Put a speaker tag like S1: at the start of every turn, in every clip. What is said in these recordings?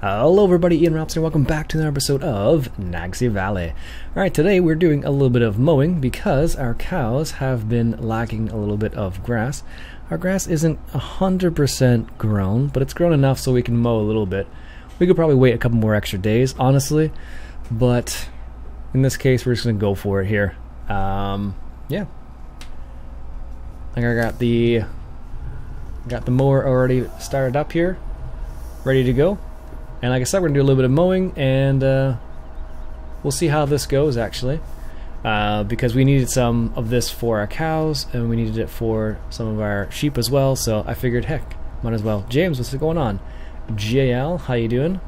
S1: Hello everybody, Iain Robson, welcome back to another episode of Nagce Valley. Alright, today we're doing a little bit of mowing because our cows have been lacking a little bit of grass. Our grass isn't 100% grown, but it's grown enough so we can mow a little bit. We could probably wait a couple more extra days, honestly, but in this case we're just going to go for it here. Yeah. I think I got the mower already started up here, ready to go. And like I said, we're going to do a little bit of mowing, and we'll see how this goes, actually. Because we needed some of this for our cows, and we needed it for some of our sheep as well, so I figured, heck, might as well. James, what's going on? JL, how you doing?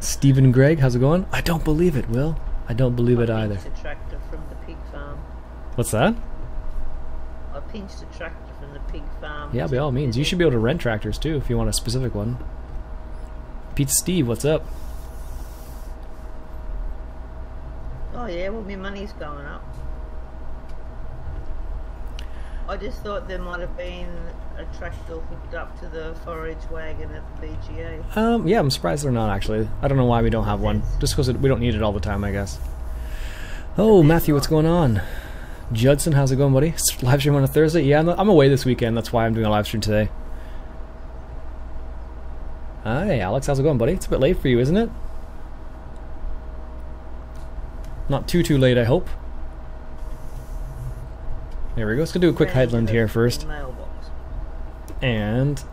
S1: Stephen Gregg, how's it going? I don't believe it, Will. I don't believe it either.
S2: I pinched a tractor from the pig farm.
S1: What's that?
S2: I pinched a tractor from the pig farm.
S1: Yeah, by all means. You should be able to rent tractors, too, if you want a specific one. Pete Steve, what's up?
S2: Oh yeah, well my money's going up. I just thought there might have been a tractor hooked up to the forage wagon at the EVGA.
S1: Yeah, I'm surprised they're not, actually. I don't know why we don't have one. Just because we don't need it all the time, I guess. Oh, Matthew, what's going on? Judson, how's it going, buddy? Live stream on a Thursday? Yeah, I'm away this weekend. That's why I'm doing a live stream today. Hi, Alex. How's it going, buddy? It's a bit late for you, isn't it? Not too late, I hope. There we go. Let's go do a quick headland here first. And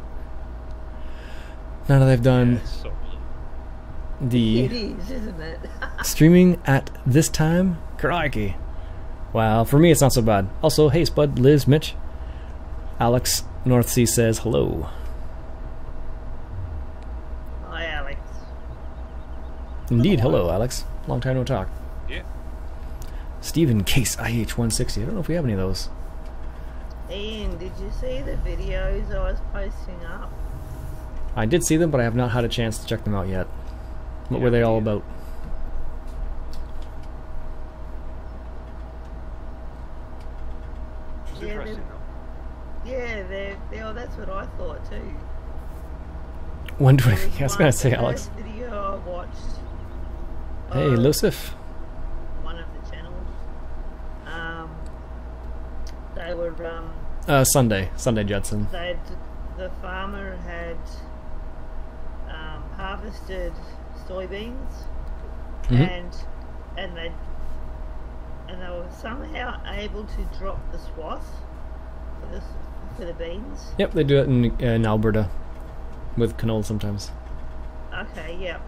S1: now that I've done the
S2: it is, isn't it?
S1: streaming at this time, crikey. Wow, for me it's not so bad. Also, hey Spud, Liz, Mitch, Alex Northsea says hello. Indeed, hello Alex. Long time no talk.
S3: Yeah.
S1: Stephen Case IH160. I don't know if we have any of those.
S2: Ian, did you see the videos I was posting up?
S1: I did see them, but I have not had a chance to check them out yet. What were they all about?
S3: It's interesting though.
S2: Yeah, they're that's what I thought too.
S1: 120. Yeah, I was gonna say, Alex.
S2: The video I watched.
S1: Hey, Lucif.
S2: One of the channels. They were
S1: Sunday Judson.
S2: The farmer had harvested soybeans, and they were somehow able to drop the swath for the beans.
S1: Yep, they do it in Alberta with canola sometimes.
S2: Okay, yeah,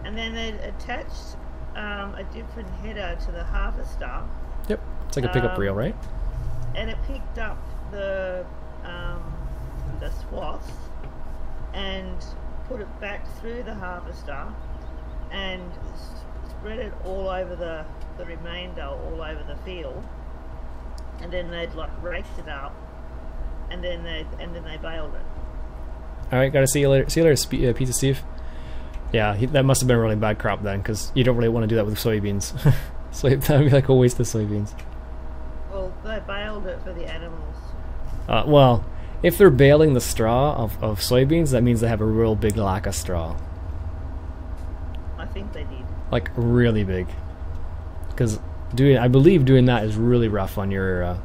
S2: and then they attached a different header to the harvester.
S1: Yep, it's like a pickup reel, right?
S2: And it picked up the swath and put it back through the harvester and spread it all over the remainder, all over the field. And then they'd like raked it up, and then they baled it.
S1: All right, gotta see you later. See you later, Pizza Steve. Yeah, that must have been a really bad crop then, because you don't really want to do that with soybeans. That would be like a waste of soybeans.
S2: Well, they baled it for the animals.
S1: Well, if they're baling the straw of soybeans, that means they have a real big lack of straw.
S2: I think they did. Like,
S1: really big. Because I believe doing that is really rough on your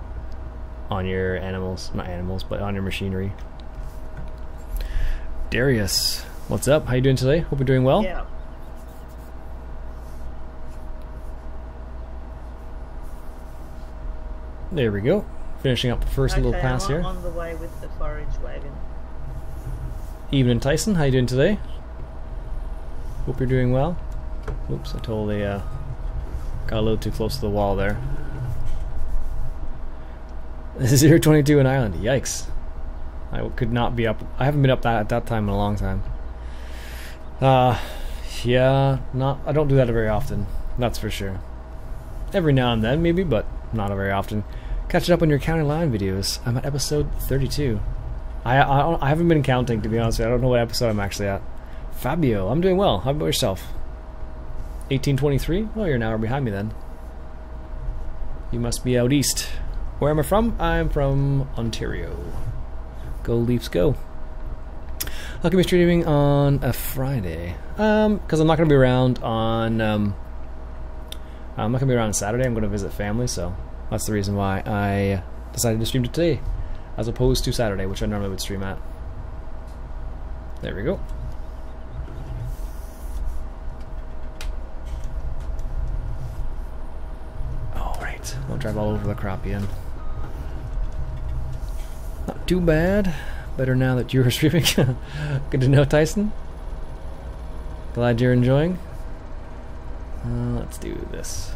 S1: animals. Not animals, but on your machinery. Darius, what's up? How you doing today? Hope you're doing well.
S2: Yeah.
S1: There we go. Finishing up the first little pass
S2: I'm
S1: here.
S2: on the way with the forage wagon.
S1: Evening, Tyson. How you doing today? Hope you're doing well. Oops, I totally got a little too close to the wall there. This is 022 in Ireland. Yikes. I could not be up. I haven't been up at that time in a long time. Yeah, I don't do that very often. That's for sure. Every now and then, maybe, but not very often. Catching up on your county line videos. I'm at episode 32. I haven't been counting, to be honest with you. I don't know what episode I'm actually at. Fabio, I'm doing well. How about yourself? 1823? Well, you're an hour behind me then. You must be out east. Where am I from? I'm from Ontario. Go Leafs go. How can we be streaming on a Friday? Because I'm not going to be around on. I'm not going to be around on Saturday. I'm going to visit family, so that's the reason why I decided to stream today, as opposed to Saturday, which I normally would stream at. There we go. All right, I'll drive all over the crop, Ian. Not too bad. Better now that you're streaming. Good to know, Tyson. Glad you're enjoying. Let's do this.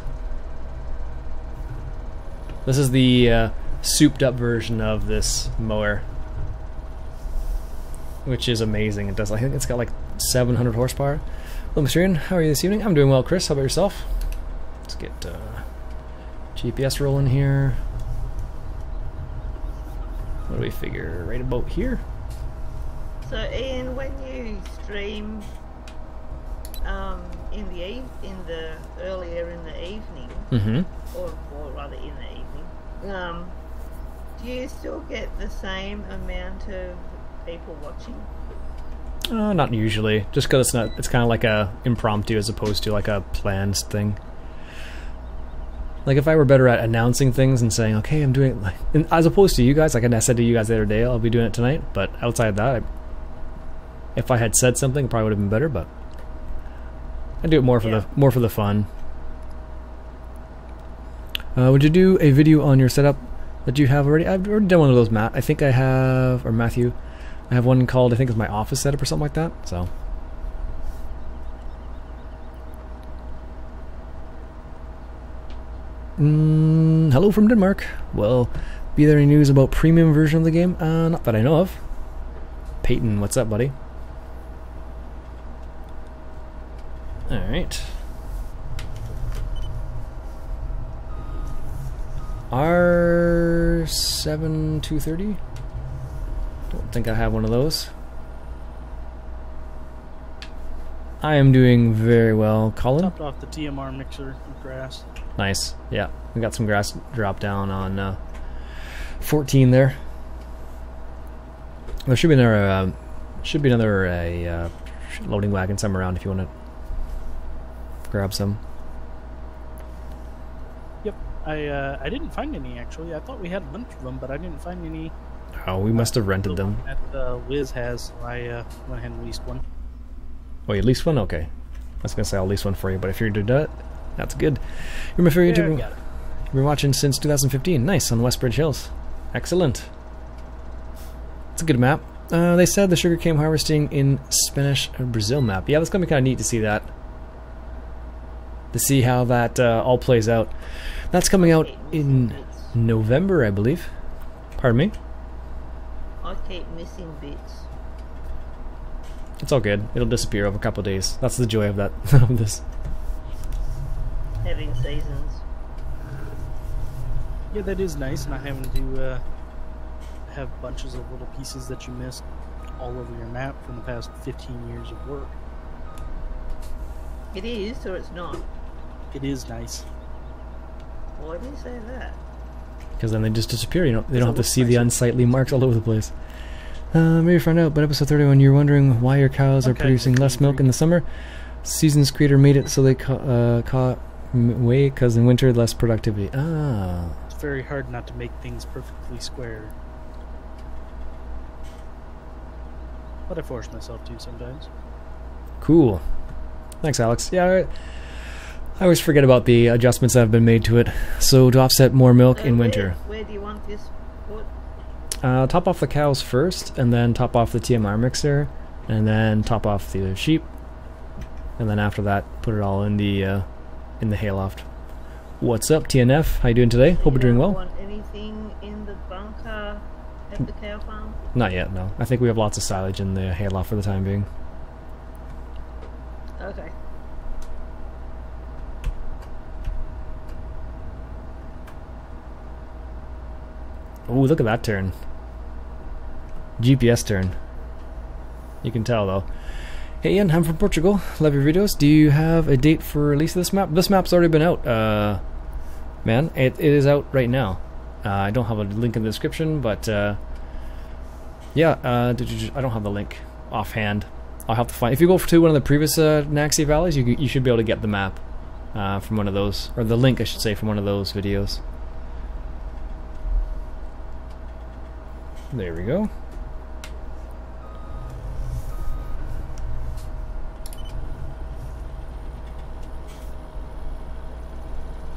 S1: This is the souped up version of this mower, which is amazing. It does. I think it's got like 700 horsepower. Hello, Mr. Iain. How are you this evening? I'm doing well, Chris. How about yourself? Let's get GPS rolling here. What do we figure? Right about here.
S2: So, Ian, when you stream earlier in the evening, or rather in the evening, do you still get the same amount of people watching?
S1: Not usually. Just because it's kind of like a impromptu as opposed to like a planned thing. Like if I were better at announcing things and saying, okay, I'm doing it, as opposed to you guys, like I said to you guys the other day, I'll be doing it tonight. But outside of that, if I had said something, it probably would have been better. But I do it more for the fun. Would you do a video on your setup that you have already? I've already done one of those, Matt. I think I have, or Matthew. I have one called, I think it's my office setup or something like that. So. Hello from Denmark. Well, be there any news about premium version of the game? Not that I know of. Peyton, what's up, buddy? Alright. R7230? Don't think I have one of those. I am doing very well, Colin.
S4: Topped off the TMR mixer of grass.
S1: Nice. Yeah, we got some grass drop down on 14 there. There should be another loading wagon somewhere around if you want to grab some.
S4: Yep, I didn't find any actually. I thought we had a bunch of them, but I didn't find any.
S1: Oh, we must have rented them.
S4: That Liz has. So I went ahead and leased one.
S1: Oh, you leased one? Okay. I was gonna say I'll lease one for you, but if you're doing that, that's good. You're my favorite YouTuber. You've been watching since 2015. Nice, on Westbridge Hills. Excellent. It's a good map. They said the sugarcane harvesting in Spanish Brazil map. Yeah, that's gonna be kind of neat to see that. To see how that all plays out. That's coming out in November, I believe. Pardon me?
S2: I keep missing bits.
S1: It's all good. It'll disappear over a couple of days. That's the joy of that. Of this.
S2: Having seasons.
S4: Yeah, that is nice, not having to have bunches of little pieces that you missed all over your map from the past 15 years of work.
S2: It is, or it's not?
S4: It is nice.
S2: Why do you say that?
S1: Because then they just disappear. You know, they don't have to see the unsightly marks all over the place. Maybe find out, but episode 31, you're wondering why your cows are producing less milk in the summer. Season's creator made it so they caught way, because in winter, less productivity. Ah.
S4: It's very hard not to make things perfectly square. But I force myself to sometimes.
S1: Cool. Thanks, Alex. Yeah, I always forget about the adjustments that have been made to it. So to offset more milk in winter.
S2: Where do you want this put?
S1: Top off the cows first, and then top off the TMR mixer, and then top off the sheep, and then after that, put it all in the hayloft. What's up, TNF? How you doing today? Hope you're doing well.
S2: Want anything in the bunker at the cow farm?
S1: Not yet, no. I think we have lots of silage in the hayloft for the time being.
S2: Okay.
S1: Oh, look at that turn. GPS turn. You can tell though. Hey Ian, I'm from Portugal. Love your videos. Do you have a date for release of this map? This map's already been out. Man, it is out right now. I don't have a link in the description, but yeah, I don't have the link. offhand. I'll have to find. If you go to one of the previous Nagce valleys, you should be able to get the map from one of those, or the link, I should say, from one of those videos. There we go.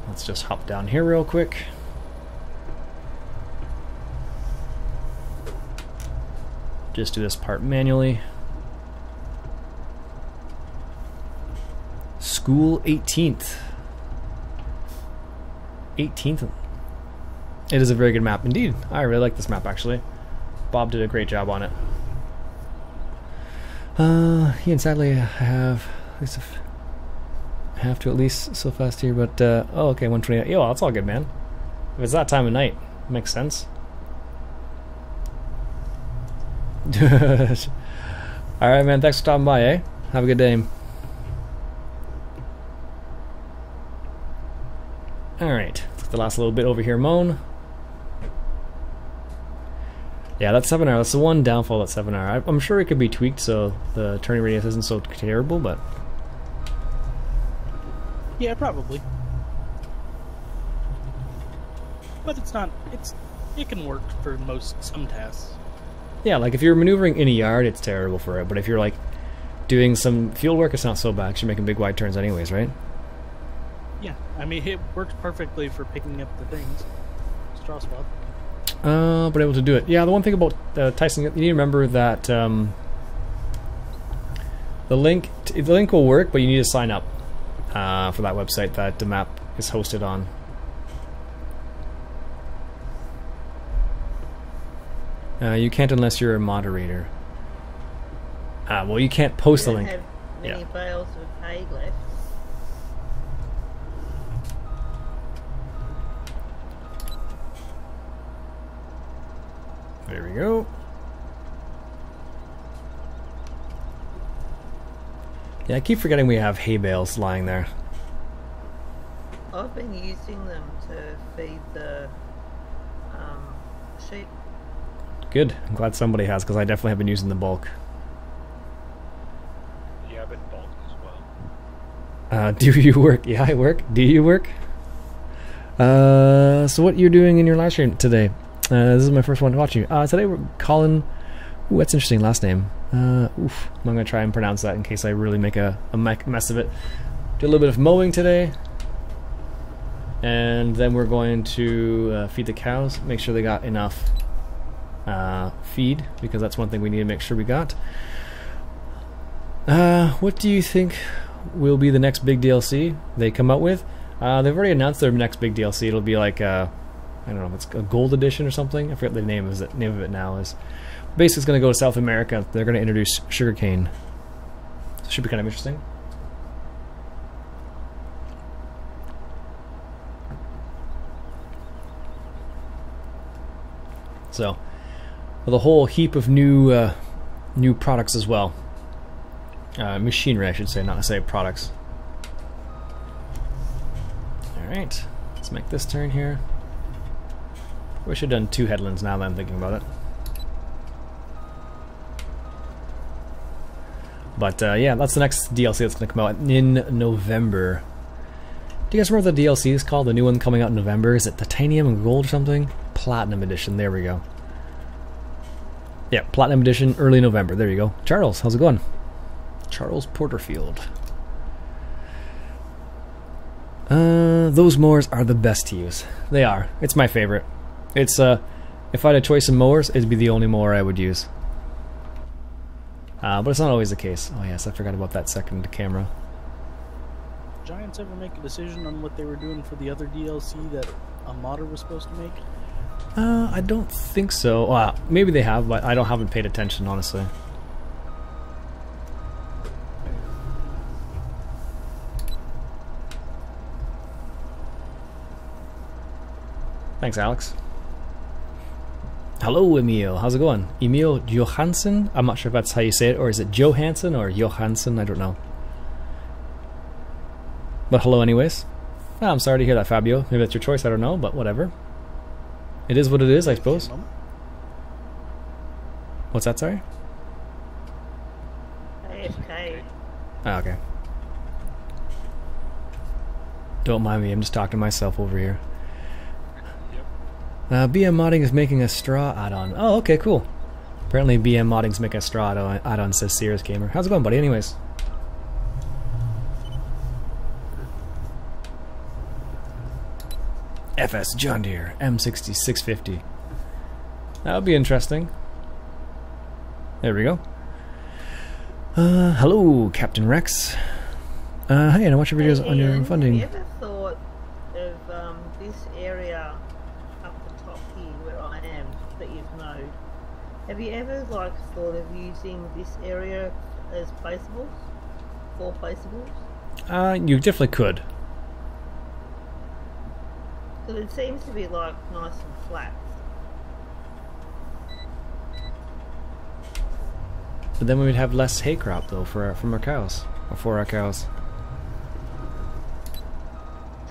S1: Let's just hop down here real quick. Just do this part manually. School 18th. 18th. It is a very good map indeed. I really like this map actually. Bob did a great job on it. Iain, sadly I have to at least so fast here, but oh okay, 128. Yo, that's all good, man. If it's that time of night, makes sense. Alright man, thanks for stopping by, eh? Have a good day. Alright, let's the last little bit over here, Moan. Yeah, that's 7R. That's the one downfall of that 7R. I'm sure it could be tweaked so the turning radius isn't so terrible, but...
S4: Yeah, probably. But it's not... it can work for some tasks.
S1: Yeah, like if you're maneuvering in a yard, it's terrible for it. But if you're like doing some field work, it's not so bad. 'Cause you're making big wide turns anyways, right?
S4: Yeah, I mean it works perfectly for picking up the things. Straw swap.
S1: But able to do it. Yeah, the one thing about Tyson, you need to remember that the link will work, but you need to sign up for that website that the map is hosted on. You can't unless you're a moderator. Well, you can't post the link.
S2: Have many bales of hay left.
S1: There we go. Yeah, I keep forgetting we have hay bales lying there.
S2: I've been using them to feed the sheep.
S1: Good. I'm glad somebody has, because I definitely have been using the bulk.
S3: Yeah, I've been bulk as well.
S1: Do you work? Yeah, I work. Do you work? So what you're doing in your live stream today? This is my first one to watch you. Today we're calling... Ooh, that's an interesting last name. Oof. I'm going to try and pronounce that in case I really make a mess of it. Do a little bit of mowing today. And then we're going to feed the cows. Make sure they got enough feed, because that's one thing we need to make sure we got. What do you think will be the next big DLC they come out with? They've already announced their next big DLC. It'll be like I don't know if it's a gold edition or something. I forget the name of it now. Is basically it's going to go to South America. They're going to introduce sugarcane. So it should be kind of interesting. So, with a whole heap of new products as well. Machinery, I should say, not necessarily products. Alright, let's make this turn here. We should have done 2 headlands now that I'm thinking about it. But yeah, that's the next DLC that's going to come out in November. Do you guys remember what the DLC is called? The new one coming out in November? Is it Titanium and Gold or something? Platinum Edition, there we go. Yeah, Platinum Edition, early November, there you go. Charles, how's it going? Charles Porterfield. Those mowers are the best to use. They are. It's my favorite. It's if I had a choice of mowers, it'd be the only mower I would use. But it's not always the case. Oh yes, I forgot about that second camera.
S4: Giants ever make a decision on what they were doing for the other DLC that a modder was supposed to make?
S1: I don't think so. Maybe they have, but I haven't paid attention, honestly. Thanks, Alex. Hello, Emil. How's it going? Emil Johansson? I'm not sure if that's how you say it, or is it Johansson or Johansson? I don't know. But hello anyways. I'm sorry to hear that, Fabio. Maybe that's your choice, I don't know, but whatever. It is what it is, I suppose. What's that, sorry?
S2: FK.
S1: Oh, okay. Don't mind me, I'm just talking to myself over here. BM Modding is making a straw add-on. Oh, okay, cool. Apparently BM Modding's making a straw add-on, says Sears Gamer. How's it going, buddy? Anyways. FS John Deere M6650. That'll be interesting. There we go. Hello, Captain Rex. Hey, and I watch your videos on your funding.
S2: Have you ever thought of this area up the top here where I am that you've mowed? Have you ever like thought of using this area as placeables? For placeables?
S1: You definitely could.
S2: Because it seems to be like nice and flat.
S1: But then we would have less hay crop though from our cows, or for our cows.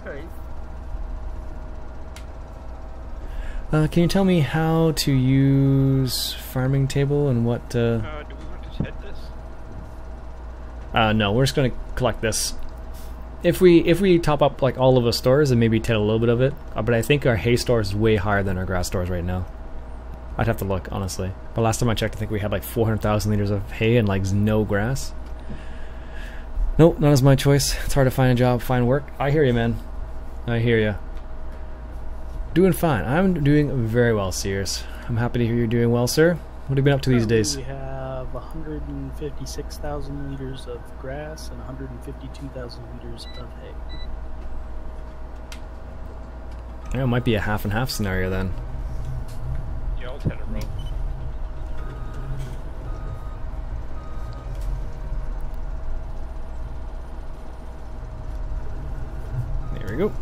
S2: True.
S1: Can you tell me how to use farming table and what?
S3: Do we want to head this?
S1: No, we're just gonna collect this. If we top up like all of the stores and maybe take a little bit of it, but I think our hay store is way higher than our grass stores right now. I'd have to look, honestly. But last time I checked, I think we had like 400,000 liters of hay and like no grass. Nope, not as my choice. It's hard to find a job, find work. I hear you, man. I hear you. Doing fine. I'm doing very well, Sears. I'm happy to hear you're doing well, sir. What have you been up to these days?
S4: We have 156,000 liters of grass and 152,000 liters of hay.
S1: Yeah, it might be a half and half scenario then.
S3: Yeah, I'll head a row.
S1: There we go.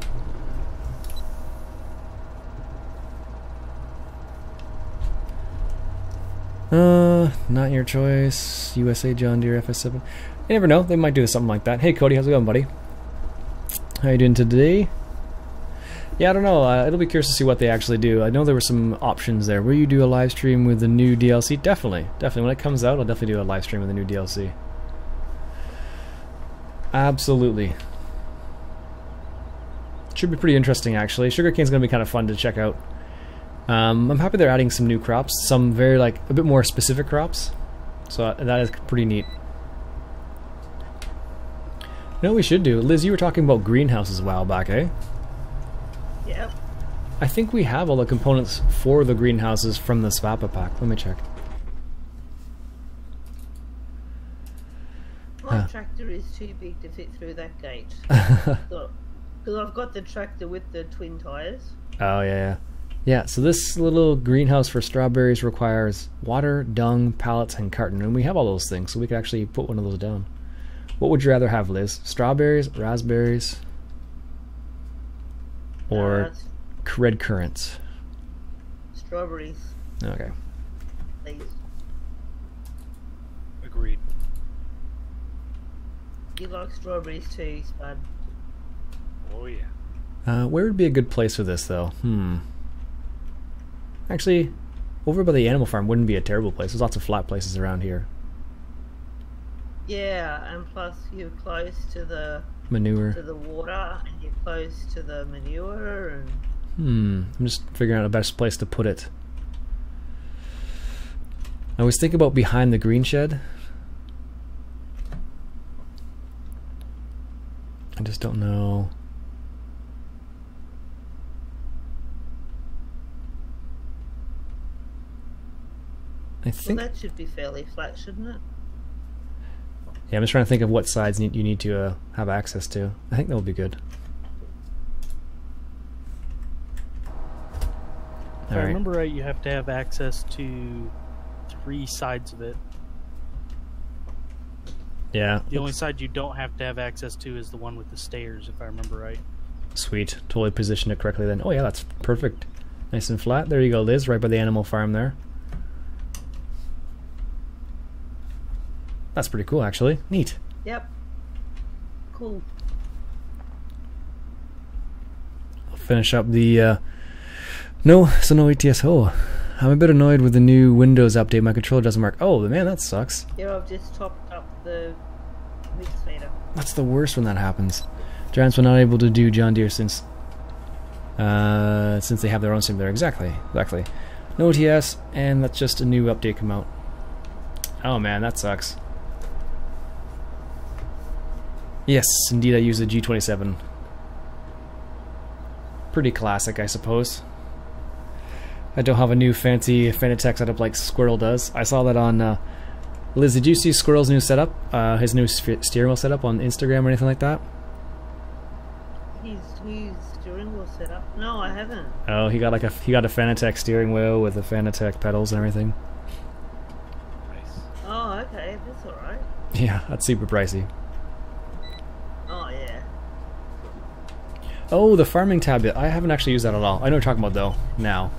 S1: Not your choice. USA John Deere FS7. You never know, they might do something like that. Hey Cody, how's it going, buddy? How you doing today? Yeah, I don't know. It'll be curious to see what they actually do. I know there were some options there. Will you do a live stream with the new DLC? Definitely. Definitely. When it comes out, I'll definitely do a live stream with the new DLC. Absolutely. Should be pretty interesting, actually. Sugarcane's going to be kind of fun to check out. I'm happy they're adding some new crops. Some very, like, a bit more specific crops. So that is pretty neat. You know what we should do? Liz, you were talking about greenhouses a while back, eh?
S2: Yep.
S1: I think we have all the components for the greenhouses from the Swappa pack. Let me check.
S2: My tractor is too big to fit through that gate. Because I've got the tractor with the twin tires.
S1: Oh, yeah. Yeah, so this little greenhouse for strawberries requires water, dung, pallets, and carton. And we have all those things, so we could actually put one of those down. What would you rather have, Liz? Strawberries, raspberries, or red currants?
S2: Strawberries.
S1: Okay.
S2: Please.
S3: Agreed.
S2: You like strawberries too, Spud?
S3: Oh yeah.
S1: Where would be a good place for this, though? Actually, over by the animal farm wouldn't be a terrible place. There's lots of flat places around here.
S2: Yeah, and plus you're close to the
S1: Manure.
S2: to the water, and you're close to the manure, and
S1: I'm just figuring out the best place to put it. I was thinking about behind the green shed. I just don't know. I think
S2: well, that should be fairly flat, shouldn't it?
S1: Yeah, I'm just trying to think of what sides you need to have access to. I think that would be good.
S4: If I remember right, you have to have access to 3 sides of it.
S1: Yeah.
S4: The only side you don't have to have access to is the one with the stairs, if I remember right.
S1: Sweet. Totally positioned it correctly then. Oh yeah, that's perfect. Nice and flat. There you go, Liz, right by the animal farm there. That's pretty cool, actually. Neat.
S2: Yep. Cool.
S1: I'll finish up the no ETS. Oh, I'm a bit annoyed with the new Windows update. My controller doesn't work. Oh, man, that sucks.
S2: Yeah, I've just topped up the mix meter.
S1: That's the worst when that happens. Giants were not able to do John Deere since they have their own simulator. Exactly. No OTS, and that's just a new update come out. Oh man, that sucks. Yes, indeed I use the G27. Pretty classic, I suppose. I don't have a new fancy Fanatec setup like Squirrel does. I saw that on Liz, did you see Squirrel's new setup? His new steering wheel setup on Instagram or anything like that?
S2: His new steering wheel setup? No, I haven't.
S1: Oh, he got a Fanatec steering wheel with the Fanatec pedals and everything.
S3: Nice.
S2: Oh, okay, that's alright.
S1: Yeah, that's super pricey.
S2: Oh, yeah.
S1: Oh, the farming tab. I haven't actually used that at all. I know what you're talking about though, now.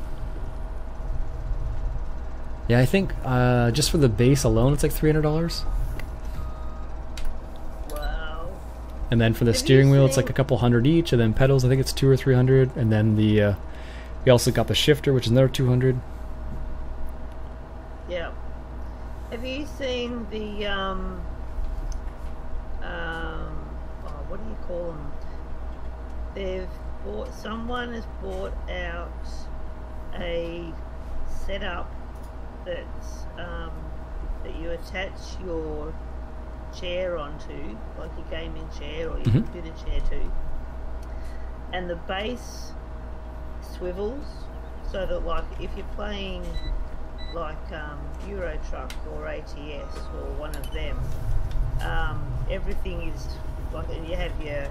S1: Yeah, I think just for the base alone it's like $300.
S2: Wow.
S1: And then for the
S2: Have you
S1: steering wheel it's
S2: seen-
S1: like a couple hundred each, and then pedals I think it's $200 or $300, and then the you also got the shifter, which is another $200.
S2: Yeah. Have you seen the what do you call them? Someone has bought out a setup that's that you attach your chair onto, like your gaming chair or your computer chair to, and the base swivels so that, like, if you're playing like Euro Truck or ATS or one of them, everything is like, you have your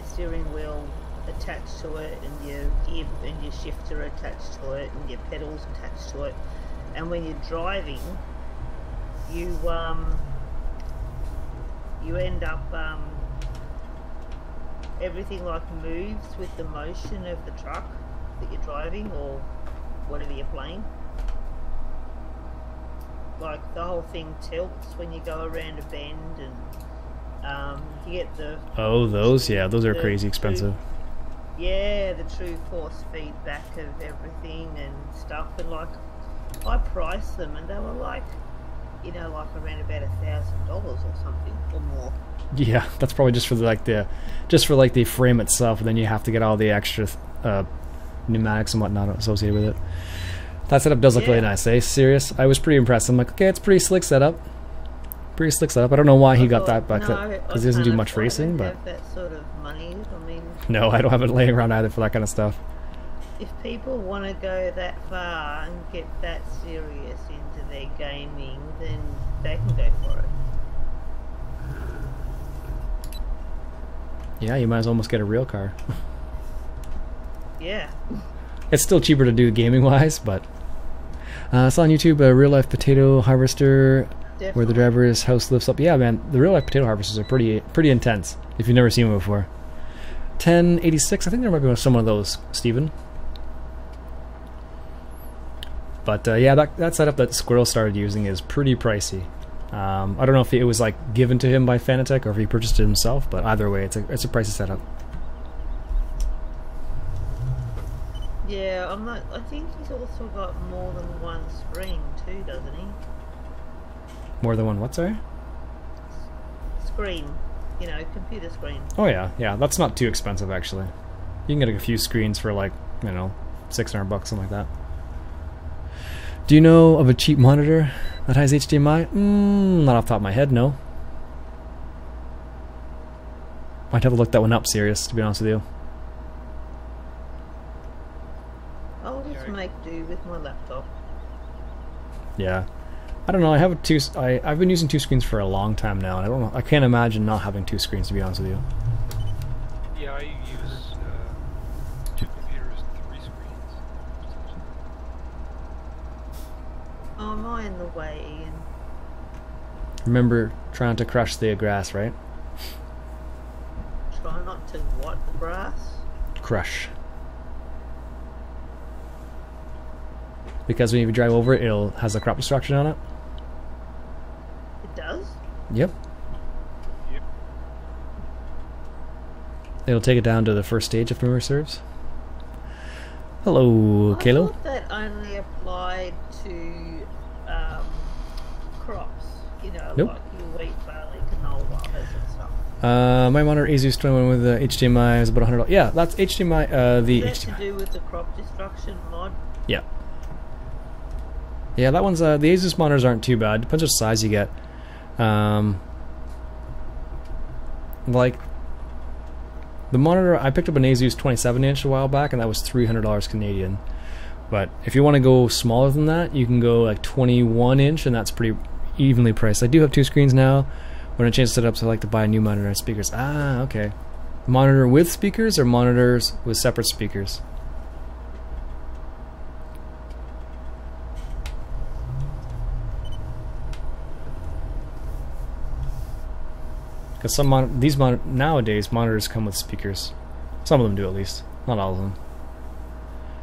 S2: steering wheel attached to it, and your gear and your shifter attached to it, and your pedals attached to it, and when you're driving, you end up everything like moves with the motion of the truck that you're driving or whatever you're playing. Like the whole thing tilts when you go around a bend, and you get the
S1: Those are crazy expensive.
S2: Yeah, the true force feedback of everything and stuff, and like I priced them and they were like, like around about $1,000 or something or more.
S1: Yeah, that's probably just for the frame itself, and then you have to get all the extra pneumatics and whatnot associated with it. That setup does look really nice, eh? Serious? I was pretty impressed. I'm like, okay, it's pretty slick setup. I don't know why he got that back, because he doesn't do much racing, but
S2: have that sort of money. I mean,
S1: no, I don't have it laying around either for that kind of stuff.
S2: If people want to go that far and get that serious into their gaming, then they can go for it.
S1: Yeah, you might as well almost get a real car.
S2: Yeah.
S1: It's still cheaper to do gaming-wise, but I saw on YouTube a real-life potato harvester.
S2: Definitely.
S1: Where the driver's house lifts up. Yeah, man, the real-life potato harvesters are pretty intense, if you've never seen them before. 1086, I think there might be some of those, Steven. But yeah, that setup that Squirrel started using is pretty pricey. I don't know if it was like given to him by Fanatec or if he purchased it himself, but either way, it's a pricey setup.
S2: Yeah, I think he's also got more than one screen too, doesn't he?
S1: More than one what, sorry?
S2: Screen. Computer screen.
S1: Oh yeah, that's not too expensive actually. You can get a few screens for like, $600, something like that. Do you know of a cheap monitor that has HDMI? Not off the top of my head, no. Might have to look that one up, serious, to be honest with you.
S2: I'll just make do with my laptop.
S1: Yeah. I don't know, I've been using two screens for a long time now, and I can't imagine not having two screens, to be honest with you.
S3: Yeah, I use two computers and 3 screens.
S2: Oh, am I in the way, Ian?
S1: Remember trying to crush the grass, right?
S2: Try not to what, the grass?
S1: Crush. Because when you drive over it, it has a crop destruction on it.
S2: It does?
S1: Yep. It'll take it down to the first stage if memory serves. Hello,
S2: I
S1: Kalo.
S2: thought that only applied to crops, you know,
S1: Nope.
S2: like your wheat, barley, canola, harvest and stuff.
S1: My monitor Asus 21 with HDMI is about $100. Yeah, that's HDMI. The
S2: Is that
S1: HDMI.
S2: to do with the crop destruction mod?
S1: Yeah. Yeah, that one's the Asus monitors aren't too bad. Depends what size you get. Like the monitor, I picked up an Asus 27-inch a while back, and that was $300 Canadian. But if you want to go smaller than that, you can go like 21-inch, and that's pretty evenly priced. I do have two screens now. When I change setups, I like to buy a new monitor and speakers. Ah, okay. Monitor with speakers or monitors with separate speakers? Because nowadays monitors come with speakers. Some of them do, at least. Not all of them.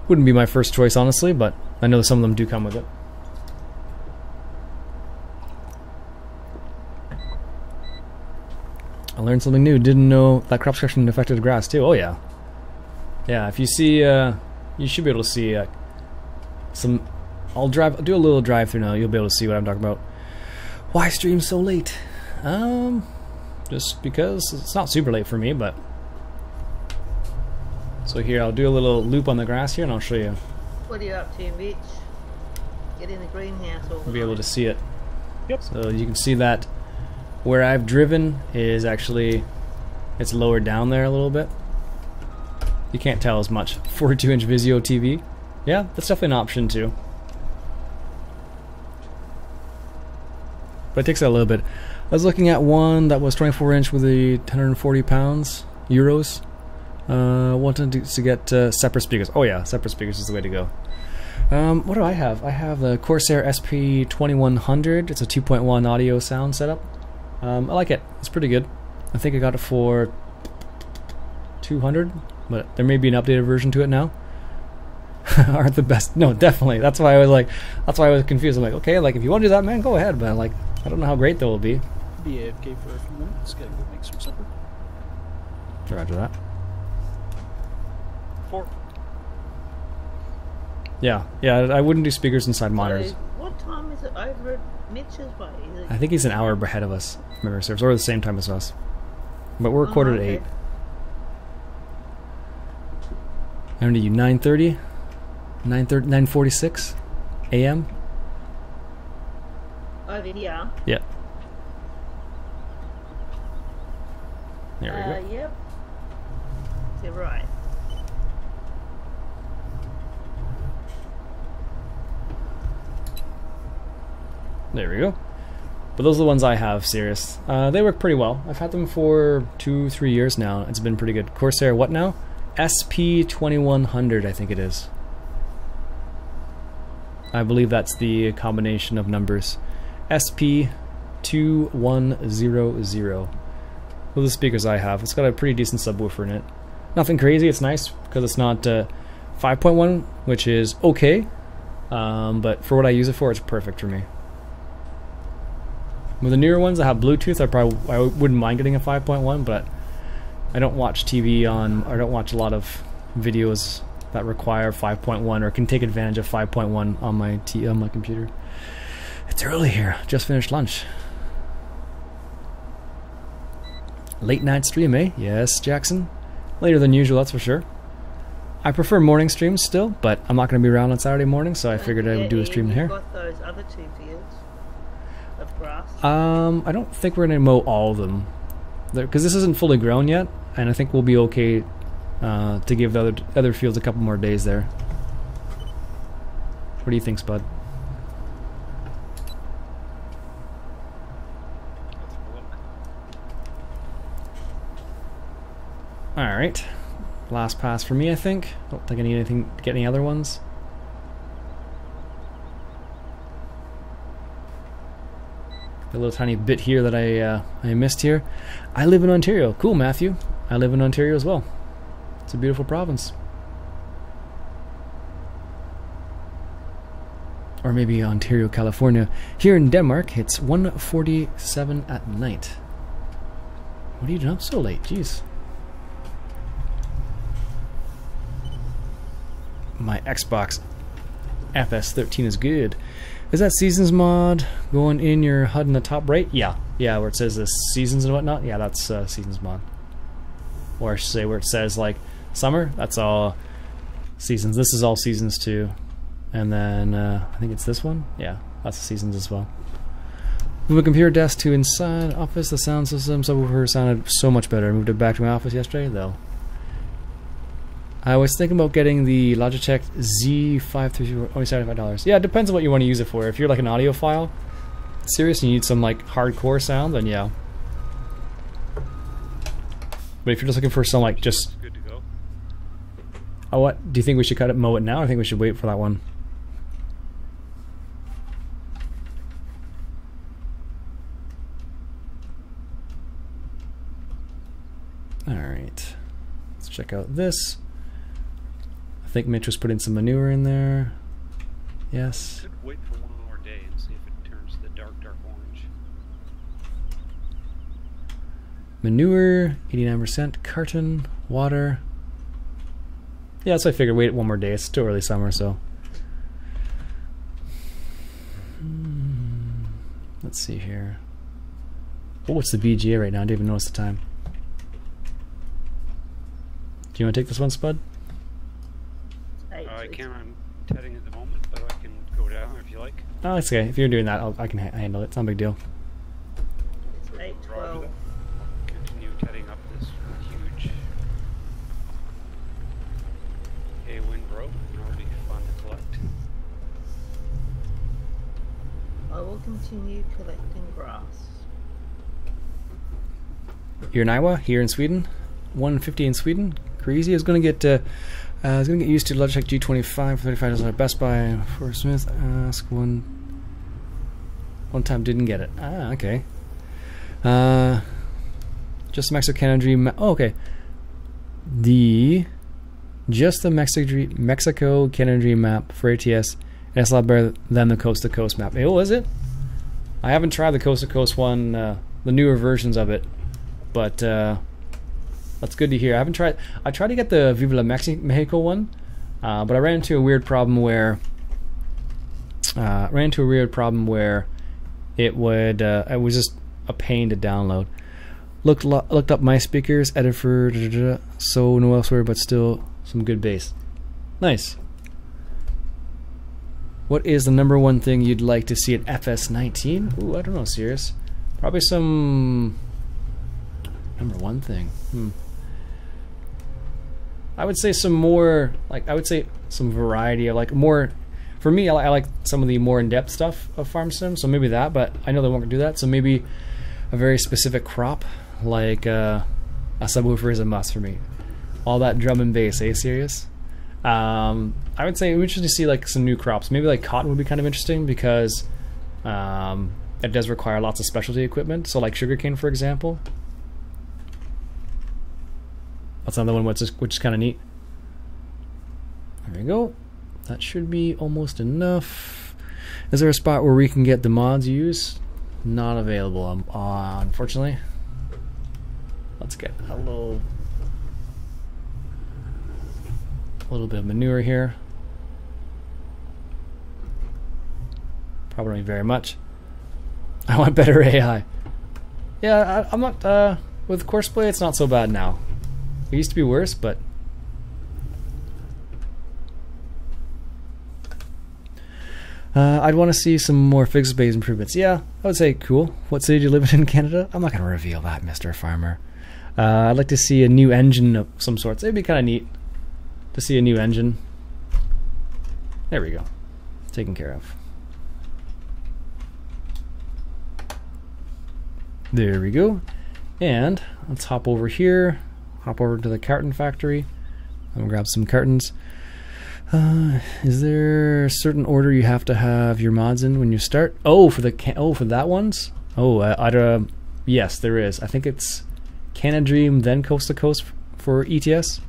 S1: Wouldn't be my first choice, honestly, but I know some of them do come with it. I learned something new. Didn't know that crop destruction affected grass too. Oh yeah. Yeah, if you see, you should be able to see some. I'll do a little drive through now. You'll be able to see what I'm talking about. Why stream so late? Just because it's not super late for me, but. So here, I'll do a little loop on the grass here, and I'll show you.
S2: What are you up to, Mitch? Get in the greenhouse all the
S1: You'll be able to see it.
S4: Yep.
S1: So you can see that where I've driven is actually, it's lowered down there a little bit. You can't tell as much. 42-inch Vizio TV. Yeah, that's definitely an option too. But it takes a little bit. I was looking at one that was 24-inch with the 140 pounds, euros. Wanted to get separate speakers. Oh yeah, separate speakers is the way to go. What do I have? I have the Corsair SP2100. It's a 2.1 audio sound setup. I like it. It's pretty good. I think I got it for 200, but there may be an updated version to it now. Aren't the best? No, definitely. That's why I was like, that's why I was confused. I'm like, okay, like if you want to do that, man, go ahead. But like, I don't know how great they will be.
S4: Be AFK for a few minutes. Gotta go make some supper.
S1: Roger that.
S3: 4.
S1: Yeah, I wouldn't do speakers inside monitors.
S2: So what time is it over at Mitch's way? Is it
S1: I think he's an hour ahead of us, if memory serves, or the same time as us. But we're recorded at 8. I'm gonna do 9:30, 9:46 a.m.
S2: over here?
S1: Yeah. There we go.
S2: Yep. You're right.
S1: There we go. But those are the ones I have, serious. They work pretty well. I've had them for 2-3 years now. It's been pretty good. Corsair, what now? SP2100, I think it is. I believe that's the combination of numbers. SP2100. Those are the speakers I have. It's got a pretty decent subwoofer in it. Nothing crazy, it's nice because it's not 5.1, which is okay. But for what I use it for, it's perfect for me. With the newer ones that have Bluetooth, I wouldn't mind getting a 5.1, but I don't watch TV on, or I don't watch a lot of videos that require 5.1 or can take advantage of 5.1 on my computer. It's early here. Just finished lunch. Late night stream, eh? Yes, Jackson. Later than usual, that's for sure. I prefer morning streams still, but I'm not going to be around on Saturday morning, so I figured I would do a stream
S2: You've
S1: here.
S2: got those other 2 fields of grass.
S1: I don't think we're going to mow all of them, because this isn't fully grown yet, and I think we'll be okay to give the other fields a couple more days there. What do you think, Spud? Alright. Last pass for me, I think. Don't think I need anything to get any other ones. A little tiny bit here that I missed here. I live in Ontario. Cool, Matthew. I live in Ontario as well. It's a beautiful province. Or maybe Ontario, California. Here in Denmark, it's 1:47 at night. What are you doing up so late? Jeez. my Xbox FS13 is good. Is that Seasons mod going in your HUD in the top right? Yeah, where it says the Seasons and whatnot. Yeah, that's Seasons mod. Or I should say where it says like Summer, that's all Seasons. This is all Seasons too. And then I think it's this one. Yeah, that's the Seasons as well. Move a computer desk to inside office. The sound system subwoofer sounded so much better. I moved it back to my office yesterday though. I was thinking about getting the Logitech Z530, only $75. Yeah, it depends on what you want to use it for. If you're like an audiophile, serious, and you need some like hardcore sound, then yeah. But if you're just looking for some like just
S3: Good to go.
S1: Oh, what? Do you think we should cut it, mow it now? Or I think we should wait for that one. Alright. Let's check out this. I think Mitch was putting some manure in there. Yes.
S3: Could wait for one more day and see if it turns the dark orange.
S1: Manure, 89%, carton, water. Yeah, that's what I figured. Wait one more day. It's still early summer, so. Let's see here. Oh, what's the VGA right now? I didn't even notice the time. Do you want to take this one, Spud?
S3: I can't. I'm tetting at the moment, but I can go down if you like.
S1: Oh, it's okay. If you're doing that, I can handle it. It's not a big deal.
S2: It's 8:12.
S3: Continue tetting up this huge wind rope. It'll be fun to collect.
S2: I will continue collecting grass.
S1: You're in Iowa, here in Sweden. 150 in Sweden. Crazy. I was gonna get used to Logitech G27 for $35 at Best Buy for Smith. Ask one time, didn't get it. Ah, okay. Just Mexico Canada. Oh, okay. Just the Mexico Canada map for ATS, and it's a lot better than the Coast to Coast map. Oh, is it? I haven't tried the Coast to Coast one, the newer versions of it, but that's good to hear. I tried to get the Viva La Mexico one, but I ran into a weird problem where it was just a pain to download. Looked up my speakers, edited for so no elsewhere, but still some good bass. Nice. What is the number one thing you'd like to see at FS19? Ooh, I don't know, serious. Probably some number one thing. I would say some more, like, I would say some variety of, like, more, for me, I like some of the more in-depth stuff of Farm Sim, so maybe that, but I know they won't do that, so maybe a very specific crop, like a subwoofer is a must for me. All that drum and bass, serious? I would say it would be interesting to see, like, some new crops. Maybe, like, cotton would be kind of interesting, because it does require lots of specialty equipment, so, like, sugarcane, for example. That's another one which is kind of neat. There we go. That should be almost enough. Is there a spot where we can get the mods used? Not available, unfortunately. Let's get a little bit of manure here. Probably not very much. I want better AI. Yeah, I'm not with Courseplay. It's not so bad now. It used to be worse, but I'd want to see some more physics-based improvements. Yeah, I would say cool. What city do you live in Canada? I'm not going to reveal that, Mr. Farmer. I'd like to see a new engine of some sorts. It'd be kind of neat to see a new engine. There we go. Taken care of. There we go. And let's hop over here. Hop over to the carton factory. I'm gonna grab some cartons. Is there a certain order you have to have your mods in when you start? Oh, for that ones? Oh, yes, there is. I think it's Canadream, then Coast to Coast for ETS.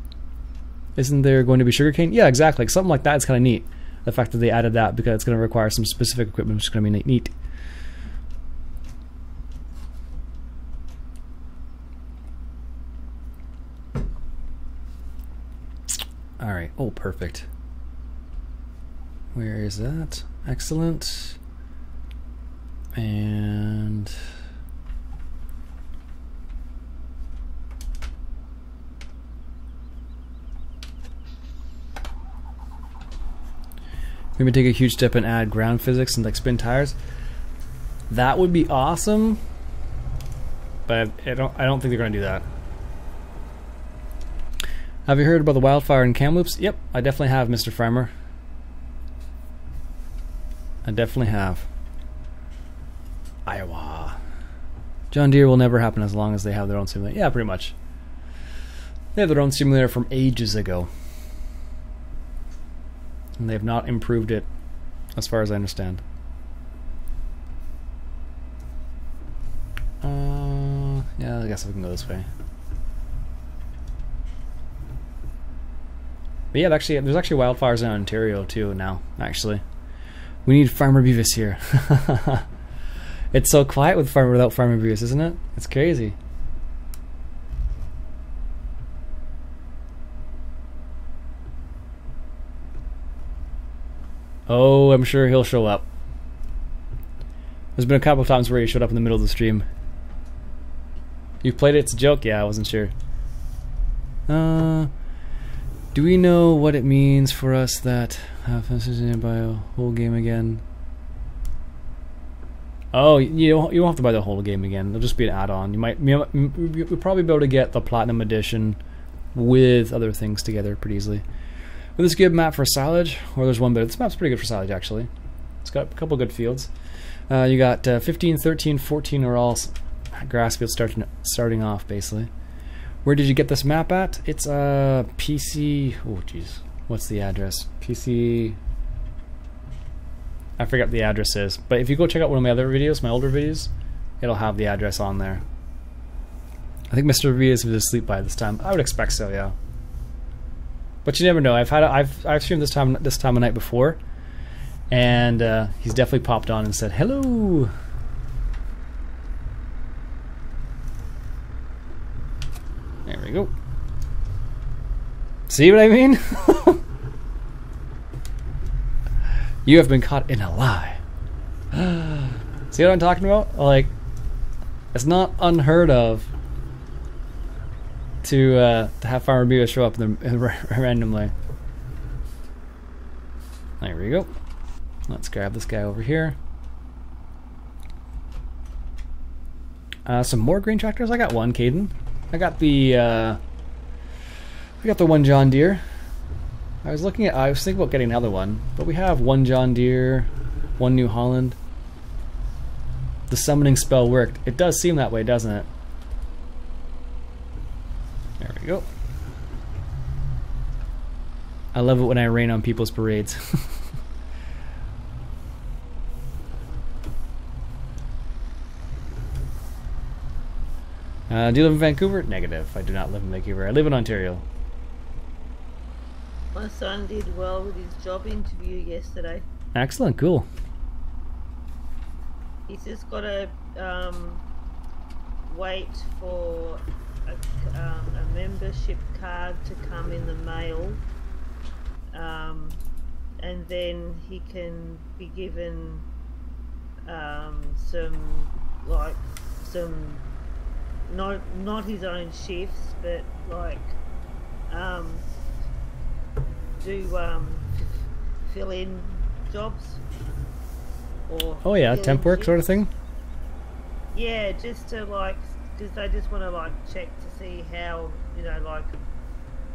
S1: Isn't there going to be sugarcane? Yeah, exactly. Something like that is kind of neat. The fact that they added that, because it's going to require some specific equipment, which is going to be neat. Alright, oh, perfect. Where is that? Excellent. And maybe take a huge step and add ground physics and like spin tires. That would be awesome, but I don't think they're going to do that. Have you heard about the wildfire in Kamloops? Yep, I definitely have, Mr. Farmer. I definitely have. Iowa. John Deere will never happen as long as they have their own simulator. Yeah, pretty much. They have their own simulator from ages ago. And they have not improved it, as far as I understand. Yeah, I guess we can go this way. But yeah, there's actually wildfires in Ontario too now, actually. We need Farmer Beavis here. It's so quiet without Farmer Beavis, isn't it? It's crazy. Oh, I'm sure he'll show up. There's been a couple of times where he showed up in the middle of the stream. You played it? It's a joke? Yeah, I wasn't sure. Do we know what it means for us that have to buy a whole game again? Oh, you don't have to buy the whole game again. It'll just be an add-on. You'll probably be able to get the Platinum Edition with other things together pretty easily. With this good map for silage, or there's one, but this map's pretty good for silage actually. It's got a couple good fields. You got 15, 13, 14 are all grass fields starting off basically. Where did you get this map at? It's PC. Oh jeez, what's the address? PC. I forget what the address is, but if you go check out one of my other videos, my older videos, it'll have the address on there. I think Mr. V is asleep by this time. I would expect so, yeah. But you never know. I've streamed this time of night before, and he's definitely popped on and said hello. There we go. See what I mean? You have been caught in a lie. See what I'm talking about? Like, it's not unheard of to have Farmer Beavis show up randomly. There we go. Let's grab this guy over here. Some more green tractors. I got one, Caden. I got the one John Deere. I was thinking about getting another one, but we have one John Deere, one New Holland. The summoning spell worked. It does seem that way, doesn't it? There we go. I love it when I rain on people's parades. Do you live in Vancouver? Negative. I do not live in Vancouver. I live in Ontario.
S2: My son did well with his job interview yesterday.
S1: Excellent, cool.
S2: He's just got to wait for a membership card to come in the mail, and then he can be given some not his own shifts, but like do fill in jobs, or
S1: oh yeah, temp work sort of thing.
S2: Yeah, just to like, because they just want to like check to see how, you know, like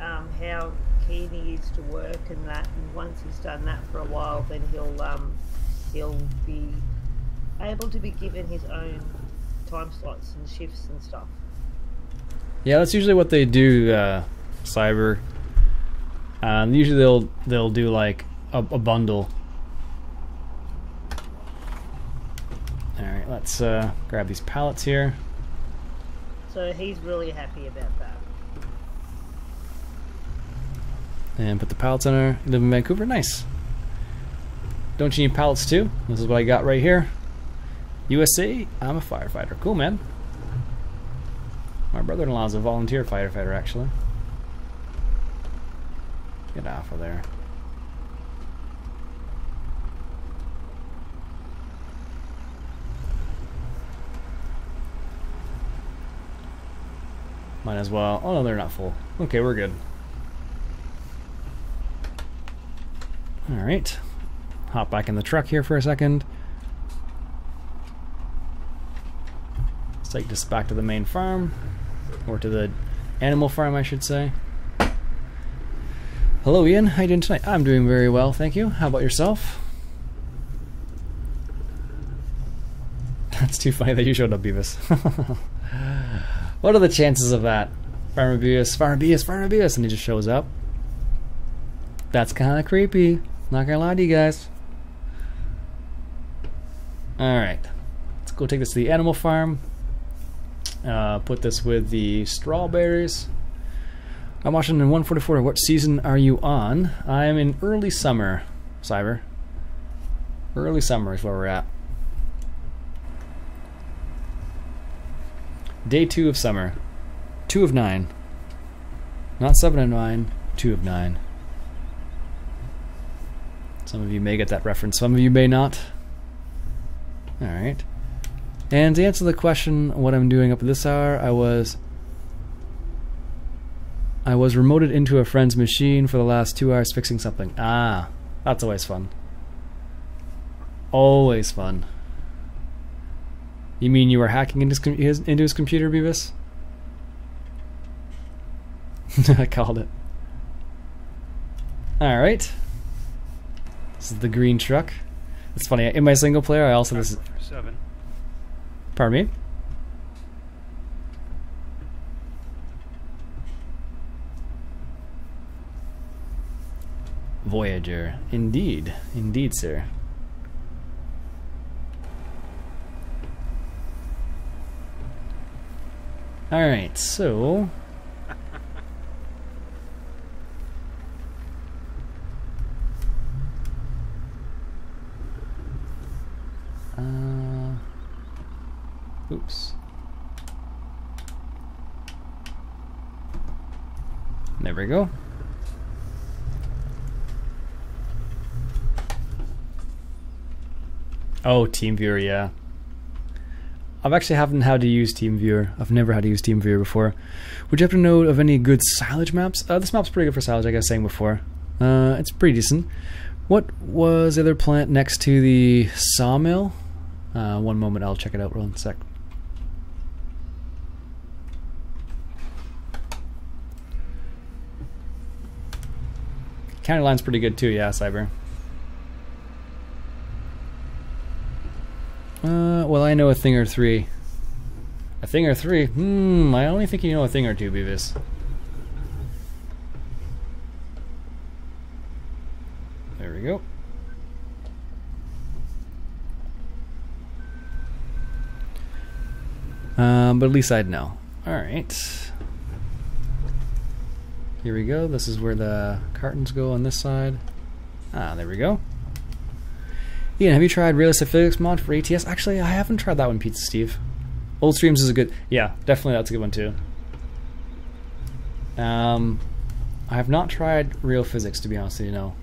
S2: how keen he is to work and that. And once he's done that for a while, then he'll be able to be given his own time slots and shifts and stuff.
S1: Yeah, that's usually what they do, Cyber. Usually they'll do like a bundle. Alright, let's grab these pallets here.
S2: So he's really happy about that.
S1: And put the pallets in our... You live in Vancouver? Nice. Don't you need pallets too? This is what I got right here. USA, I'm a firefighter. Cool, man. My brother-in-law is a volunteer firefighter, actually. Get off of there. Might as well. Oh no, they're not full. Okay, we're good. Alright. Hop back in the truck here for a second. Let's take this back to the main farm. Or to the animal farm, I should say. Hello Ian, how you doing tonight? I'm doing very well, thank you. How about yourself? That's too funny that you showed up, Beavis. What are the chances of that? Farmer Beavis, Farmer Beavis, Farmer Beavis, and he just shows up. That's kind of creepy. Not gonna lie to you guys. Alright. Let's go take this to the animal farm. Put this with the strawberries. I'm watching in 144. What season are you on? I'm in early summer, Cyber. Early summer is where we're at. Day 2 of summer. 2 of 9. Not 7 of 9, 2 of 9. Some of you may get that reference, some of you may not. Alright. And to answer the question, what I'm doing up at this hour, I was remoted into a friend's machine for the last 2 hours fixing something. Ah, that's always fun. Always fun. You mean you were hacking into his computer, Beavis? I called it. Alright. This is the green truck. It's funny, in my single player I also... This is,
S3: 7.
S1: pardon me? Voyager. Indeed. Indeed, sir. Alright, so... oops. There we go. Oh, TeamViewer, yeah. I've actually haven't had to use TeamViewer. I've never had to use TeamViewer before. Would you have to know of any good silage maps? This map's pretty good for silage, like I was saying before. It's pretty decent. What was the other plant next to the sawmill? One moment, I'll check it out real in a sec. County line's pretty good too, yeah, Cyber. Well, I know a thing or three. A thing or three? I only think you know a thing or two, Beavis. There we go. But at least I'd know. Alright. Here we go. This is where the cartons go on this side. Ah, there we go. Ian, have you tried Realistic Physics mod for ATS? Actually, I haven't tried that one, Pizza Steve. Old Streams is a good... Yeah, definitely that's a good one too. I have not tried Real Physics, to be honest with you, no.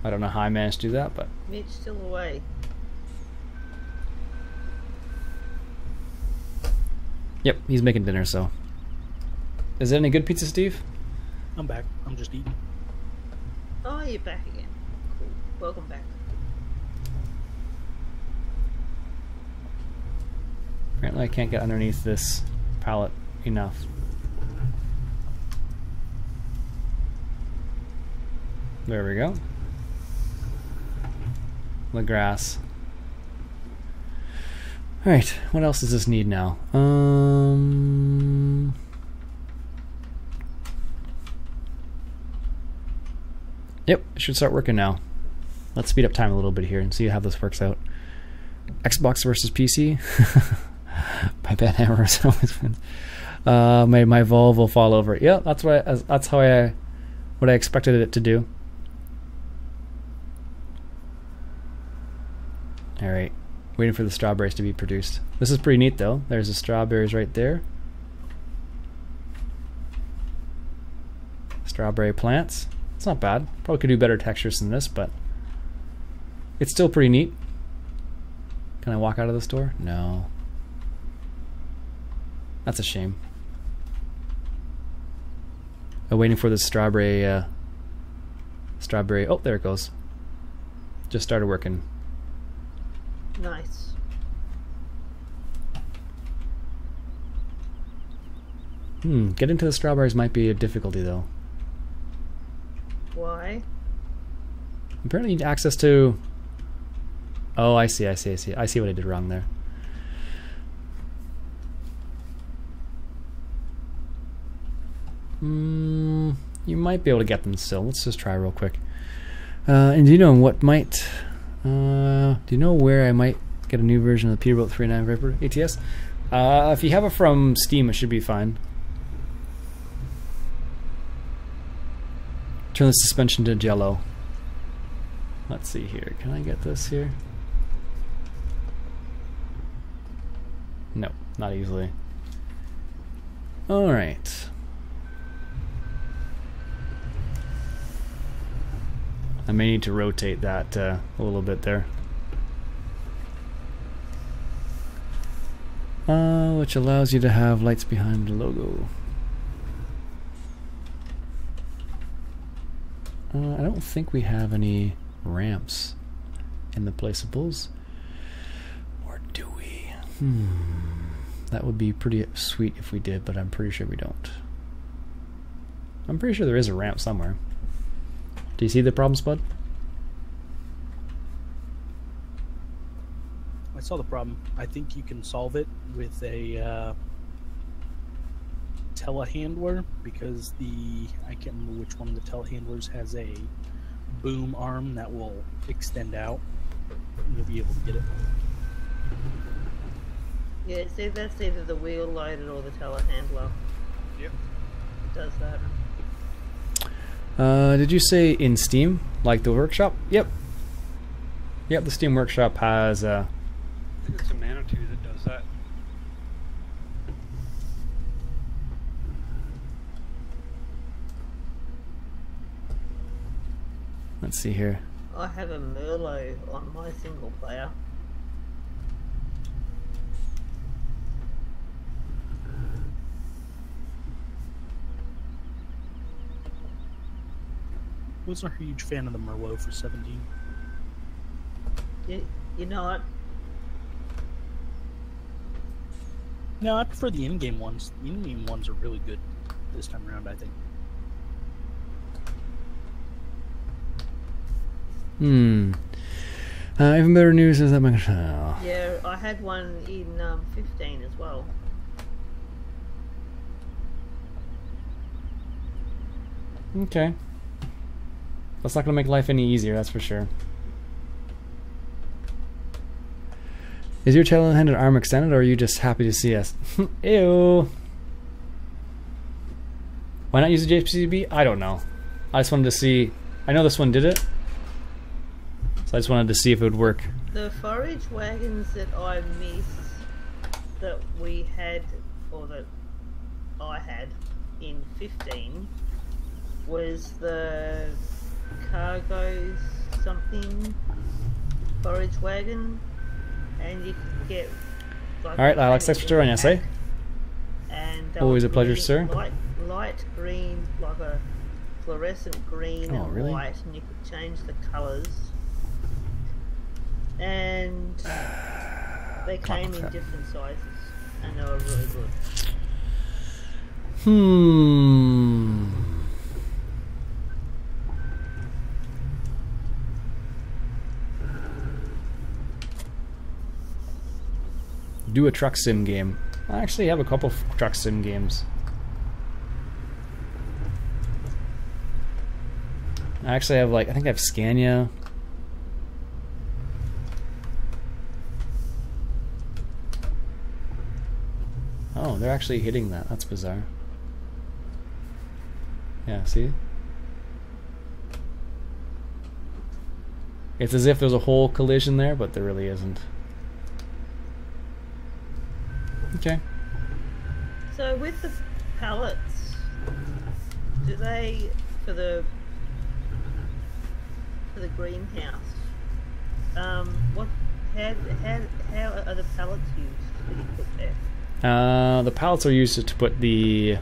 S1: I don't know how I managed to do that, but...
S2: Mitch still away.
S1: Yep, he's making dinner, so... Is it any good, Pizza Steve?
S4: I'm back. I'm just eating.
S2: Oh, you're back again. Cool. Welcome back.
S1: Apparently I can't get underneath this pallet enough. There we go. The grass. Alright, what else does this need now? Yep, it should start working now. Let's speed up time a little bit here and see how this works out. Xbox versus PC. My bad hammer always wins. My Volvo will fall over. Yeah, that's how I expected it to do. All right, waiting for the strawberries to be produced. This is pretty neat though. There's the strawberries right there. Strawberry plants. It's not bad. Probably could do better textures than this, but it's still pretty neat. Can I walk out of the store? No. That's a shame. I'm waiting for the strawberry, strawberry, oh, there it goes. Just started working.
S2: Nice.
S1: Getting to the strawberries might be a difficulty though.
S2: Why?
S1: Apparently you need access to... Oh, I see. I see what I did wrong there. You might be able to get them still. Let's just try real quick. And do you know what might... do you know where I might get a new version of the Peterbilt 3.9 Viper ATS? If you have it from Steam, it should be fine. Turn the suspension to jello. Let's see here. Can I get this here? No, not easily. Alright. I may need to rotate that a little bit there. Which allows you to have lights behind the logo. I don't think we have any ramps in the placeables. Or do we? That would be pretty sweet if we did, but I'm pretty sure we don't. I'm pretty sure there is a ramp somewhere. Do you see the problem, Spud?
S4: I saw the problem. I think you can solve it with a telehandler, because I can't remember which one of the telehandlers has a boom arm that will extend out. You'll be able to get it.
S2: Yeah, see, that's either the wheel loaded or the telehandler.
S3: Yep.
S2: It does that.
S1: Did you say in Steam, like the workshop? Yep. Yep, the Steam workshop has.
S3: I think it's a Manitou that does that.
S1: Let's see here.
S2: I have a Merlot on my single player.
S4: Wasn't a huge fan of the Merlot for 17.
S2: You know what?
S4: No, I prefer the in-game ones. The in-game ones are really good this time around, I think.
S1: Even better news is that my...
S2: Yeah, I had one in 15 as well.
S1: Okay. That's not going to make life any easier, that's for sure. Is your tail-handed arm extended, or are you just happy to see us? Ew. Why not use a JPCB? I don't know. I just wanted to see... I know this one did it. So I just wanted to see if it would work.
S2: The forage wagons that I missed, that we had, or that I had in 15, was the cargo something forage wagon, and you could get like...
S1: Alright, Alex, thanks for joining us, eh?
S2: And
S1: always a pleasure, sir.
S2: Light green, like a fluorescent green and
S1: really?
S2: white, and you could change the colours. And they came in different sizes, and they were really good.
S1: Do a truck sim game. I actually have a couple of truck sim games. I actually have, like, I think I have Scania. Oh, they're actually hitting that. That's bizarre. Yeah, see? It's as if there's a whole collision there, but there really isn't. Okay.
S2: So with the pallets, do they, for the greenhouse, How are the pallets used that you put there?
S1: The pallets are used to put the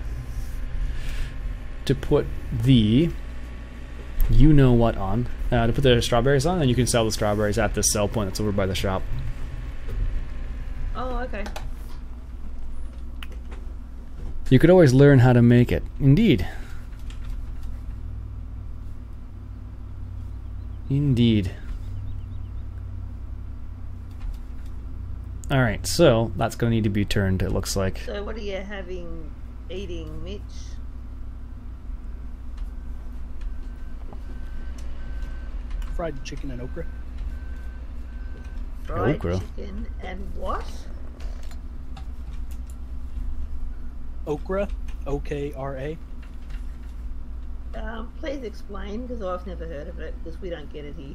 S1: you know what on, to put the strawberries on, and you can sell the strawberries at this sell point that's over by the shop.
S2: Oh, okay.
S1: You could always learn how to make it. Indeed. Indeed. Alright, so that's going to need to be turned, it looks like.
S2: So what are you eating, Mitch?
S4: Fried chicken and okra.
S2: Fried
S1: Okra?
S2: chicken and what?
S4: Okra, O-K-R-A.
S2: Please explain, because I've never heard of it, because we don't get it here.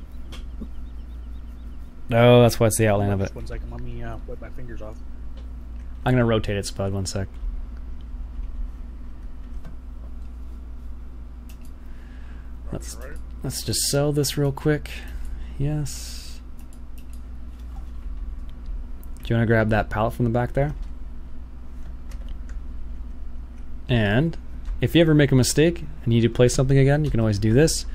S1: Oh, that's what's the outline of it.
S4: 1 second, let me wipe my fingers off.
S1: I'm going to rotate it, Spud, 1 sec. Let's just sell this real quick. Yes. Do you want to grab that pallet from the back there? And if you ever make a mistake and need to place something again, you can always do this.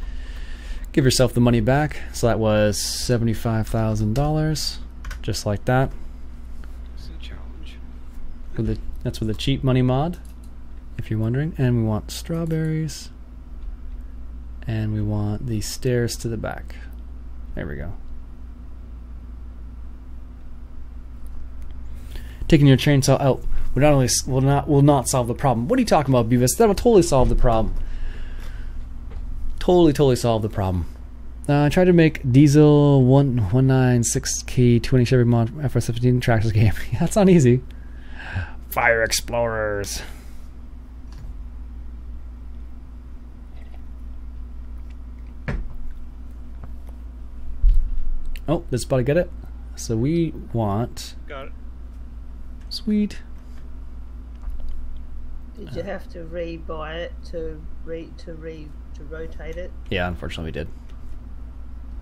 S1: Give yourself the money back. So that was $75,000, just like that.
S3: It's a challenge.
S1: That's with a cheap money mod, if you're wondering. And we want strawberries. And we want the stairs to the back. There we go. Taking your chainsaw out will not solve the problem. What are you talking about, Beavis? That will totally solve the problem. Totally solve the problem. I tried to make Diesel 196K 20 Chevy mod FR17 tractors game. That's not easy. Fire Explorers. Oh, this is about to get it. So we want.
S3: Got it.
S1: Sweet.
S2: Did you have to re-buy it to rotate it?
S1: Yeah, unfortunately we did.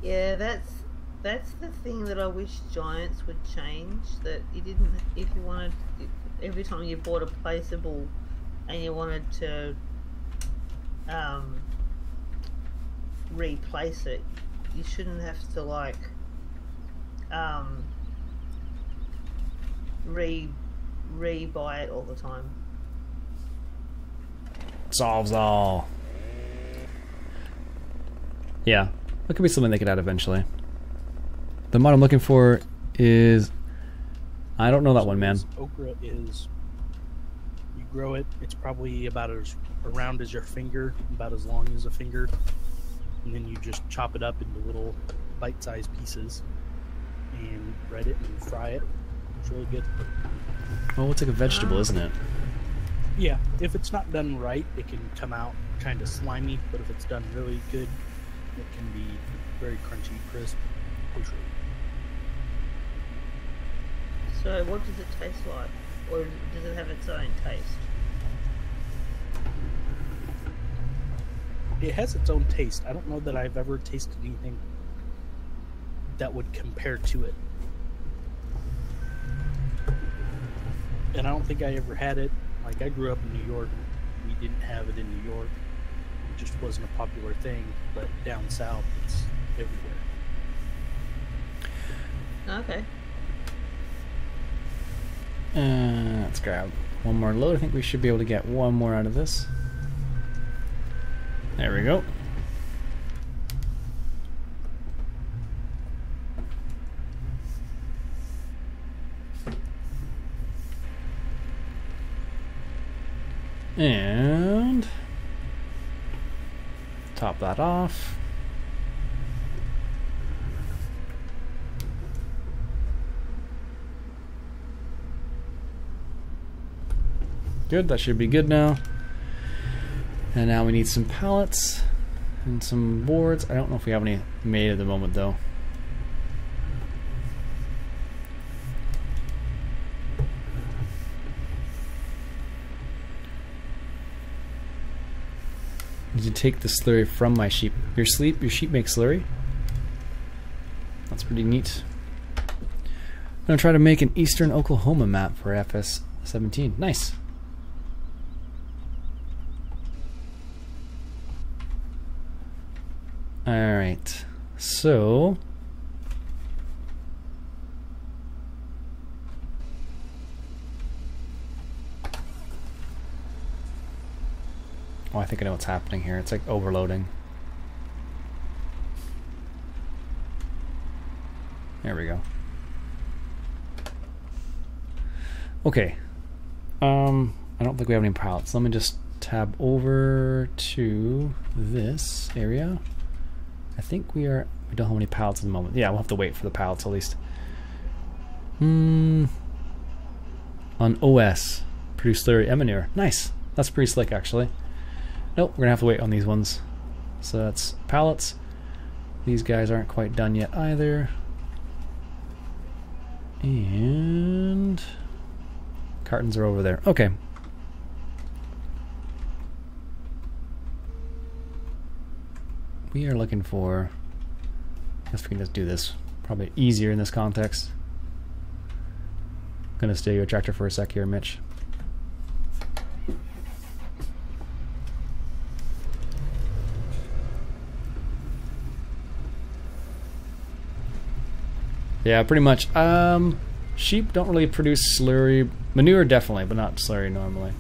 S2: Yeah, that's the thing that I wish Giants would change. That you didn't, if you wanted, every time you bought a placeable and you wanted to replace it, you shouldn't have to like re-buy it all the time.
S1: Solves all. Yeah, that could be something they could add eventually. The mod I'm looking for is... I don't know that one, man.
S4: Okra is... You grow it, it's probably about as around as your finger, about as long as a finger. And then you just chop it up into little bite-sized pieces and bread it and fry it. It's really good.
S1: Oh, it's like a vegetable, isn't it?
S4: Yeah, if it's not done right, it can come out kind of slimy, but if it's done really good, it can be very crunchy, crisp, kosher.
S2: So what does it taste like? Or does it have its own taste?
S4: It has its own taste. I don't know that I've ever tasted anything that would compare to it. And I don't think I ever had it. Like, I grew up in New York. We didn't have it in New York. It just wasn't a popular thing. But down south, it's everywhere.
S2: Okay.
S1: Let's grab one more load. I think we should be able to get one more out of this. There we go. And top that off. Good, that should be good now. And now we need some pallets and some boards. I don't know if we have any made at the moment though. Need to take the slurry from my sheep. Your sheep makes slurry? That's pretty neat. gonna try to make an Eastern Oklahoma map for FS17. Nice. Alright, so oh, I think I know what's happening here. It's like overloading. There we go. Okay. I don't think we have any pallets. Let me just tab over to this area. I think we don't have any pallets at the moment. Yeah, we'll have to wait for the pallets at least. On OS, produce slurry and manure. Nice. That's pretty slick actually. Nope, we're gonna have to wait on these ones. So that's pallets. These guys aren't quite done yet either. And cartons are over there. Okay. We are looking for, I guess we can just do this. Probably easier in this context. Gonna stay your tractor for a sec here, Mitch. Yeah, pretty much. Sheep don't really produce slurry. Manure definitely, but not slurry normally.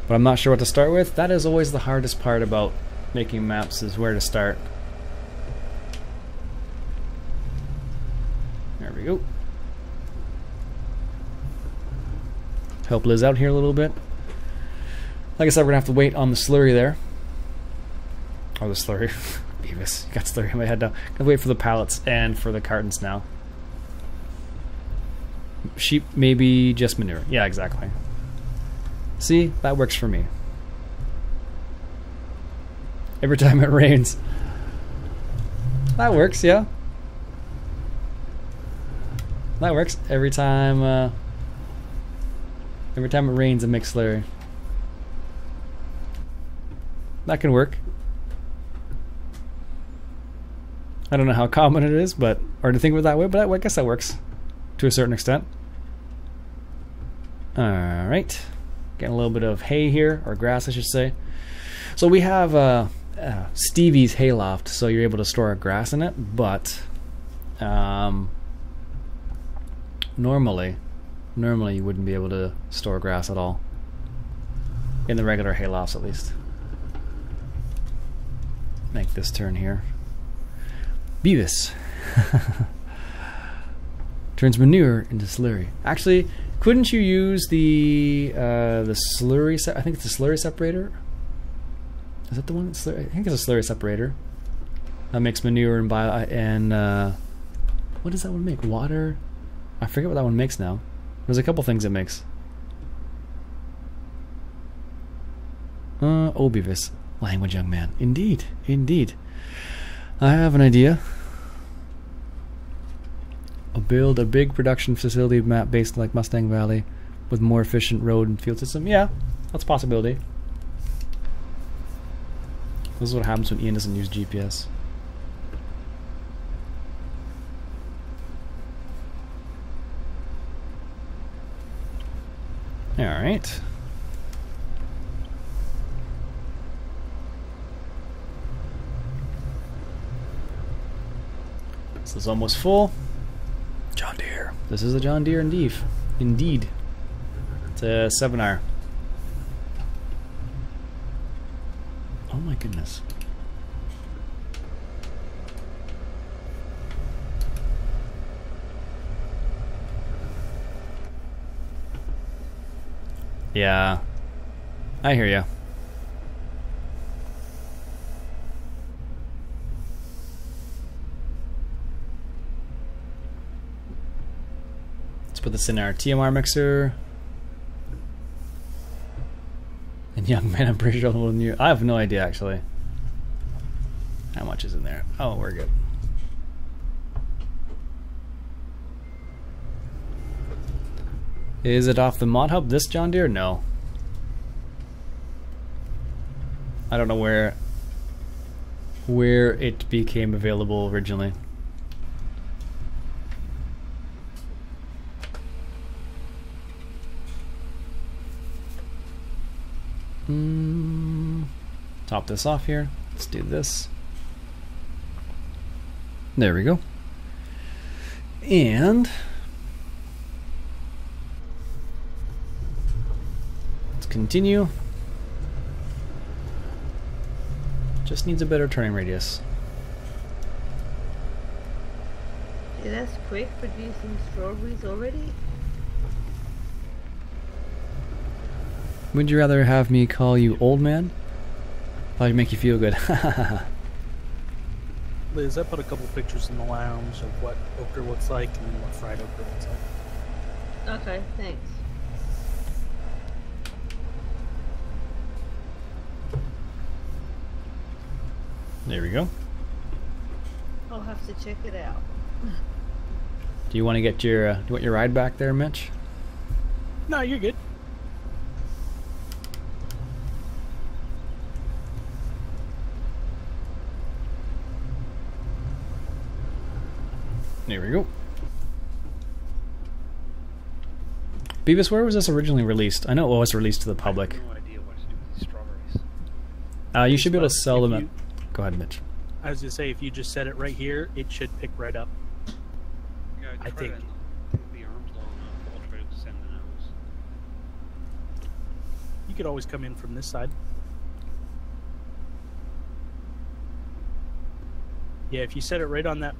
S1: But I'm not sure what to start with. That is always the hardest part about making maps, is where to start. There we go. Help Liz out here a little bit. Like I said, we're gonna have to wait on the slurry there. Oh, the slurry. Beavis, got slurry in my head now. Gonna wait for the pallets and for the cartons now. Sheep, maybe just manure. Yeah, exactly. See, that works for me. Every time it rains. That works, yeah. That works. Every time it rains, it makes slurry. That can work. I don't know how common it is, but or to think of it that way, but I guess that works to a certain extent. Alright. Getting a little bit of hay here, or grass I should say. So we have Stevie's hayloft, so you're able to store grass in it, but normally you wouldn't be able to store grass at all. In the regular haylofts at least. Make this turn here. Beavis. Turns manure into slurry. Actually, couldn't you use the slurry? I think it's a slurry separator. Is that the one? I think it's a slurry separator. That makes manure and what does that one make? Water? I forget what that one makes now. There's a couple things it makes. Oh, Beavis. Language, young man. Indeed, indeed. I have an idea. I'll build a big production facility map based like Mustang Valley with more efficient road and field system. Yeah, that's a possibility. This is what happens when Iain doesn't use GPS. Alright. This is almost full. John Deere. This is a John Deere indeed. Indeed. It's a 7R. Oh my goodness. Yeah. I hear ya. Let's put this in our TMR mixer. And young man, I'm pretty sure older than you. I have no idea actually. How much is in there? Oh, we're good. Is it off the mod hub? This John Deere? No. I don't know where it became available originally. Top this off here. Let's do this. There we go. And let's continue. Just needs a better turning radius.
S2: Yeah, that's quick, producing strawberries already.
S1: Would you rather have me call you old man? Probably make you feel good.
S4: Liz, I put a couple pictures in the lounge of what okra looks like and what fried okra looks like.
S2: Okay, thanks.
S1: There we go.
S2: I'll have to check it out.
S1: Do you want to get your do you want your ride back there, Mitch?
S4: No, you're good.
S1: There we go. Beavis, where was this originally released? I know it was released to the public.
S3: I have no idea what to do with these strawberries.
S1: You should be able to sell them
S4: If
S1: at...
S4: you-
S1: Go ahead, Mitch.
S4: I was gonna say, if you just set it right here, it should pick right up.
S3: Yeah,
S4: I
S3: try
S4: think-
S3: to the arms long enough. I'll try to send the nose.
S4: You could always come in from this side. Yeah, if you set it right on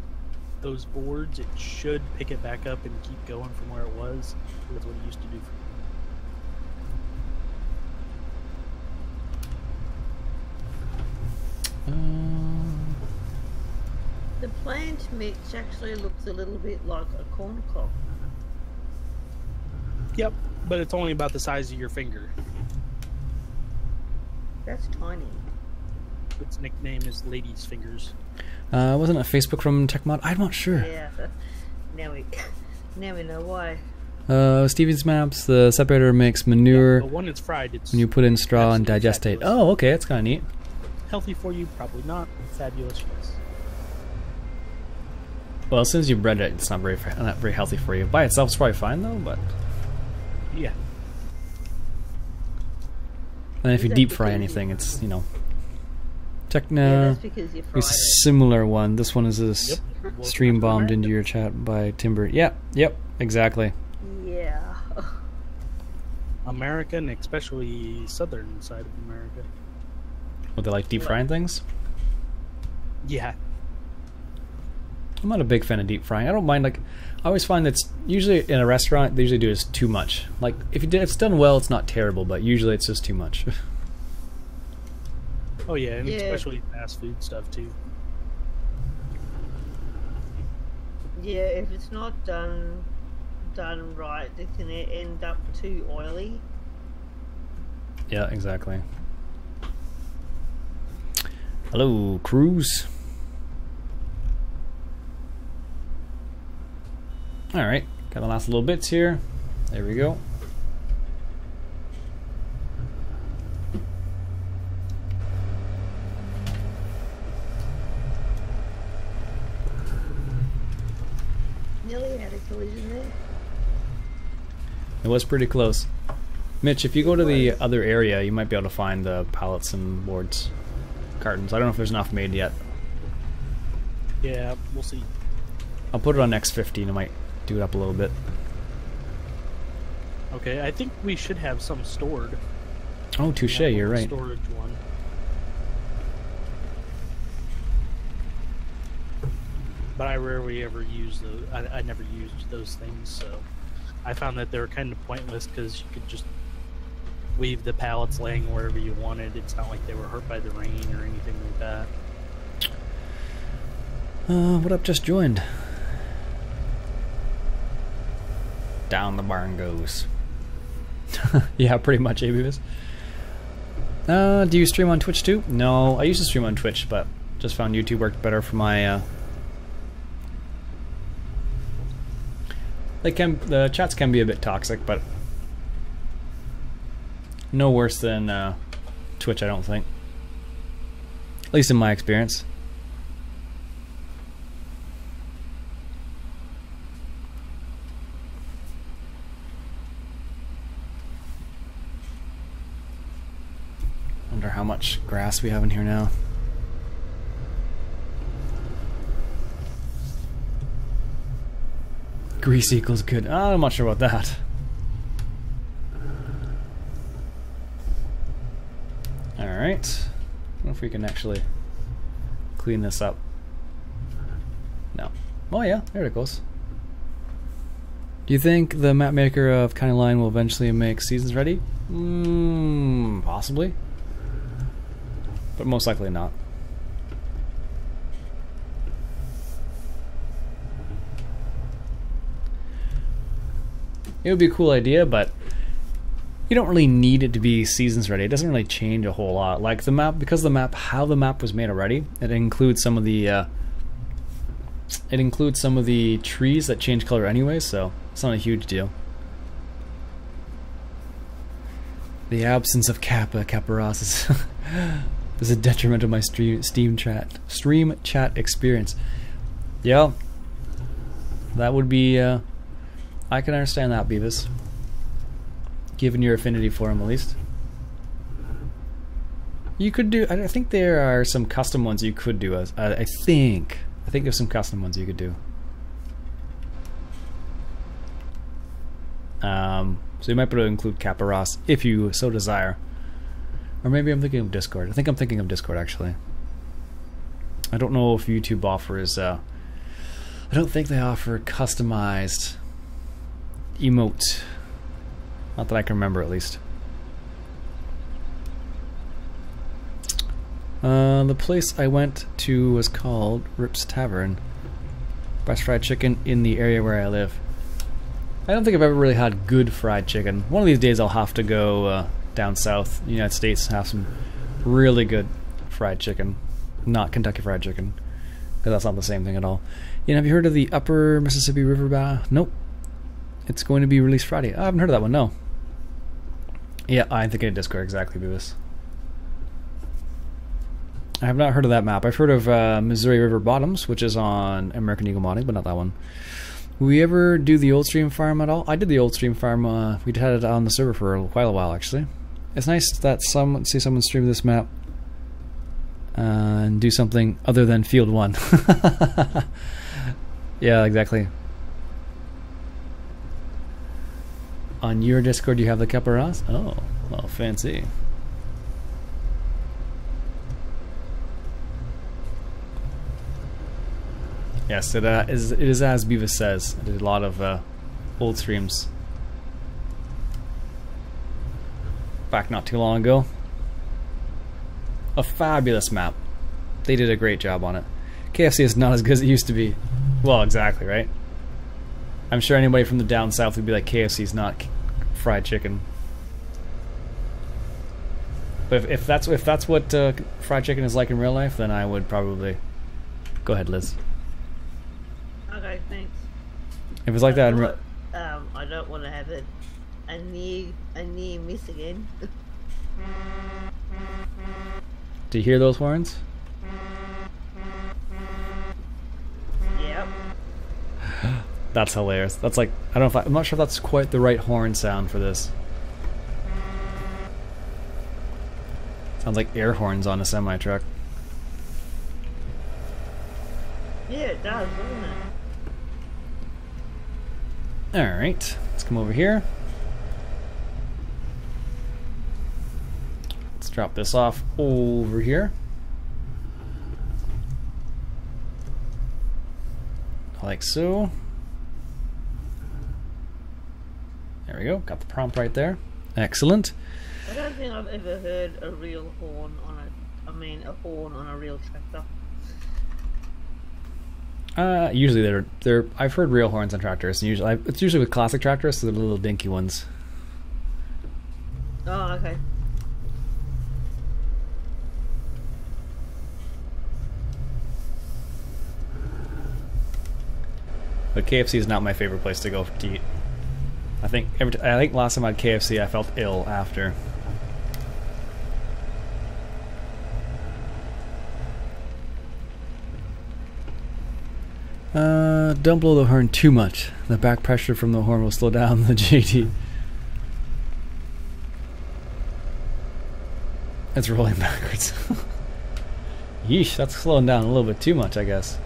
S4: those boards, it should pick it back up and keep going from where it was. That's what it used to do.
S2: The plant mix actually looks a little bit like a corn cob.
S4: Yep, but it's only about the size of your finger.
S2: That's tiny.
S4: Its nickname is Lady's Fingers.
S1: Wasn't it Facebook from TechMod? I'm not sure.
S2: Yeah. Now we know why.
S1: Stevie's Maps, the separator makes manure
S4: Yeah, but when it's fried, it's
S1: when you put in straw and
S4: absolutely
S1: digestate.
S4: fabulous.
S1: Oh, okay, that's kind of neat.
S4: Healthy for you? Probably not. Fabulous, yes.
S1: Well, as soon as you bread it, it's not very healthy for you. By itself, it's probably fine though. But
S4: Yeah.
S1: and if
S2: Is
S1: you
S2: that
S1: deep fry
S2: because
S1: anything, it's
S2: Yeah,
S1: Techna.
S2: that's because you fried
S1: A
S2: it.
S1: similar one. This one is this
S4: Yep.
S1: stream bombed into your chat by Timber. Yep, exactly.
S2: Yeah.
S4: American, especially southern side of America.
S1: Would they like deep frying things?
S4: Yeah.
S1: I'm not a big fan of deep frying. I don't mind, like, I always find that's usually in a restaurant, they usually do is too much. Like, if it's done well, it's not terrible, but usually it's just too much.
S4: Oh yeah, and
S2: Yeah.
S4: especially fast food stuff too.
S2: Yeah, if it's not done right, it can end up too oily.
S1: Yeah, exactly. Hello, Cruz. Alright, got the last little bits here. There we go.
S2: Nearly had a collision there.
S1: It was pretty close. Mitch, if you go to the other area, you might be able to find the pallets and boards. Cartons. I don't know if there's enough made yet.
S4: Yeah, we'll see.
S1: I'll put it on X15. I might do it up a little bit.
S4: Okay, I think we should have some stored.
S1: Oh, touche,
S4: That
S1: you're
S4: little
S1: right.
S4: Storage one. But I rarely ever use those. I never used those things, so I found that they were kind of pointless because you could just leave the pallets laying wherever you wanted. It's not like they were hurt by the rain or anything like that.
S1: What up? Just joined. Down the barn goes. Yeah, pretty much, Beavis. Do you stream on Twitch too? No, I used to stream on Twitch, but just found YouTube worked better for my. The chats can be a bit toxic, but no worse than Twitch, I don't think. At least in my experience. Wonder how much grass we have in here now. Grease equals good. Oh, I'm not sure about that. Alright. I wonder if we can actually clean this up. No. Oh yeah, there it goes. Do you think the map maker of County Line will eventually make Seasons ready? Possibly. But most likely not. It would be a cool idea, but you don't really need it to be Seasons ready. It doesn't really change a whole lot. Like the map, because the map, how the map was made already, it includes some of the trees that change color anyway, so it's not a huge deal. The absence of Kappa is a detriment to my stream chat experience. Yeah, that would be. I can understand that, Beavis. Given your affinity for him, at least. You could do. I think there are some custom ones you could do. I think there's some custom ones you could do. So you might be able to include Kappa Ross if you so desire. Or maybe I'm thinking of Discord. I think I'm thinking of Discord, actually. I don't know if YouTube offers... I don't think they offer customized emote. Not that I can remember, at least. The place I went to was called Rip's Tavern. Best fried chicken in the area where I live. I don't think I've ever really had good fried chicken. One of these days I'll have to go down south, the United States, and have some really good fried chicken. Not Kentucky Fried Chicken, because that's not the same thing at all. You know, have you heard of the Upper Mississippi River? Nope. It's going to be released Friday. I haven't heard of that one, no. Yeah, I'm thinking of Discord, exactly, Beavis. I have not heard of that map. I've heard of Missouri River Bottoms, which is on American Eagle Modding, but not that one. Will we ever do the Old Stream Farm at all? I did the Old Stream Farm. We had it on the server for quite a while, actually. It's nice that see someone stream this map and do something other than Field 1. Yeah, exactly. On your Discord, you have the Kappa Ross? Oh, well, fancy. Yes, it is as Beavis says. I did a lot of old streams back not too long ago. A fabulous map. They did a great job on it. KFC is not as good as it used to be. Well, exactly, right? I'm sure anybody from the down south would be like, KFC's not fried chicken. But if that's what fried chicken is like in real life, then I would probably... Go ahead, Liz.
S2: Okay, thanks.
S1: If it's like that in real...
S2: I don't want to have a near miss again.
S1: Do you hear those horns?
S2: Yep.
S1: That's hilarious. That's like, I don't know if I'm not sure if that's quite the right horn sound for this. Sounds like air horns on a semi-truck.
S2: Yeah, it does, doesn't it?
S1: Alright, let's come over here. Let's drop this off over here. Like so. There we go, got the prompt right there. Excellent.
S2: I don't think I've ever heard a real horn on a horn on a real tractor.
S1: Usually they're. I've heard real horns on tractors. And it's usually with classic tractors, so they're the little dinky ones.
S2: Oh, okay.
S1: But KFC is not my favorite place to go to eat. I think last time I had KFC, I felt ill after. don't blow the horn too much. The back pressure from the horn will slow down the JT. It's rolling backwards. Yeesh, that's slowing down a little bit too much, I guess.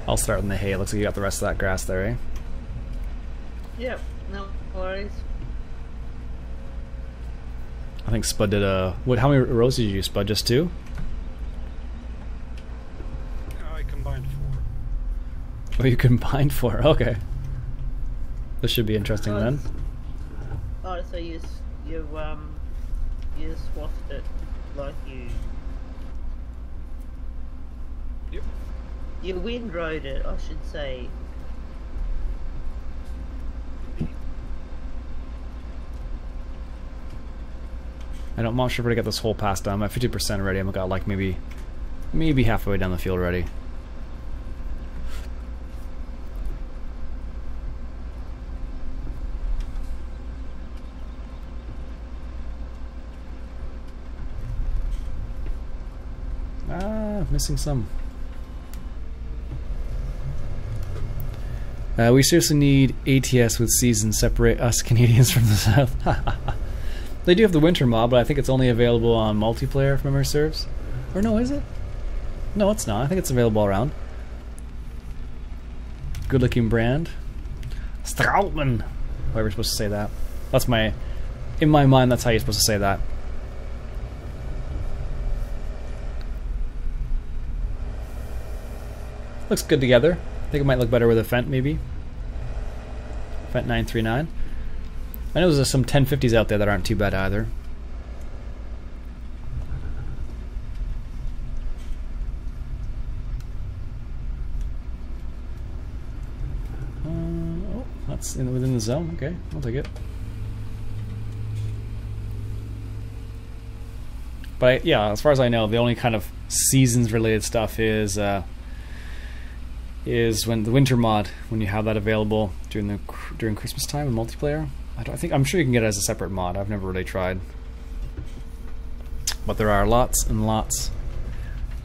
S1: I'll start in the hay. Looks like you got the rest of that grass there, eh?
S2: Yep, no worries.
S1: I think Spud did a... How many rows did you use, Spud? Just 2?
S3: I combined 4.
S1: Oh, you combined 4. Okay. This should be interesting then.
S2: Oh, so you swathed it like you...
S3: Yep.
S2: You windrowed it, I should say.
S1: I'm not sure if we're gonna get this whole pass done. I'm at 50% already. I've got like maybe halfway down the field already. Missing some. We seriously need ATS with seasons separate us Canadians from the South. They do have the winter mod, but I think it's only available on multiplayer if memory serves. Or no, is it? No, it's not. I think it's available all around. Good looking brand. Strautmann. However you're supposed to say that. That's my... In my mind, that's how you're supposed to say that. Looks good together. I think it might look better with a Fent, maybe. Fent 939. I know there's some 1050s out there that aren't too bad either. Oh, that's within the zone. Okay, I'll take it. But yeah, as far as I know, the only kind of seasons-related stuff is when the winter mod, when you have that available during Christmas time in multiplayer. I'm sure you can get it as a separate mod. I've never really tried, but there are lots and lots.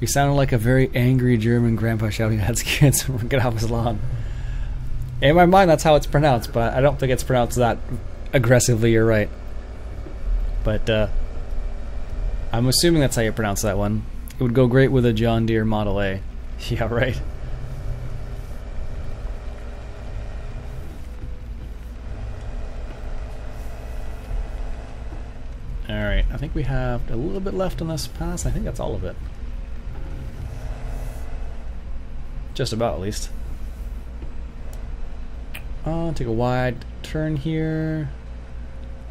S1: You sounded like a very angry German grandpa shouting at his kids, "Get off his lawn." In my mind, that's how it's pronounced, but I don't think it's pronounced that aggressively. You're right, but I'm assuming that's how you pronounce that one. It would go great with a John Deere Model A. Yeah, right. Alright, I think we have a little bit left on this pass. I think that's all of it. Just about, at least. Take a wide turn here.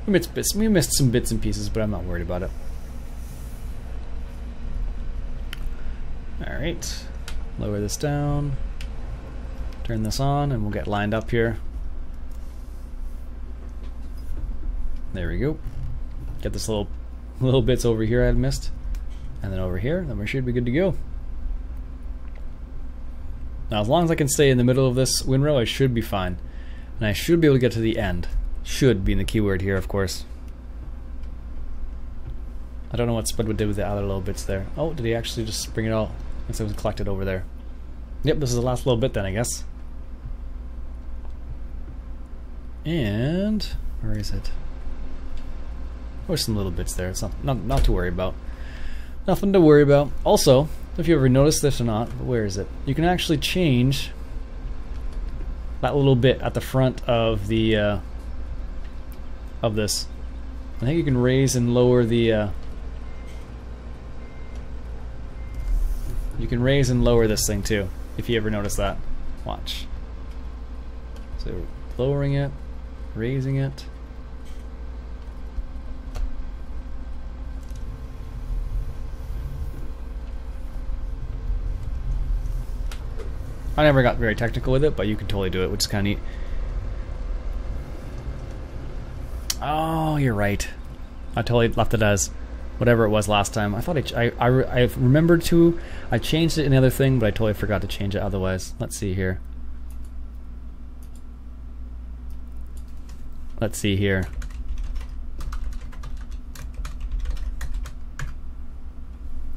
S1: We missed some bits and pieces, but I'm not worried about it. Alright, lower this down. Turn this on, and we'll get lined up here. There we go. Get this little bits over here I had missed, and then over here, then we should be good to go. Now as long as I can stay in the middle of this windrow, I should be fine. And I should be able to get to the end. Should being the keyword here, of course. I don't know what Spud would do with the other little bits there. Oh, did he actually just bring it all? Looks like it was collected over there. Yep, this is the last little bit then, I guess. And where is it? There's some little bits there. It's not to worry about. Nothing to worry about. Also, if you ever noticed this or not, where is it? You can actually change that little bit at the front of the of this. I think you can raise and lower the. You can raise and lower this thing too, if you ever notice that. Watch. So lowering it, raising it. I never got very technical with it, but you can totally do it, which is kind of neat. Oh, you're right. I totally left it as whatever it was last time. I thought I remembered to. I changed it in the other thing, but I totally forgot to change it otherwise. Let's see here. Let's see here.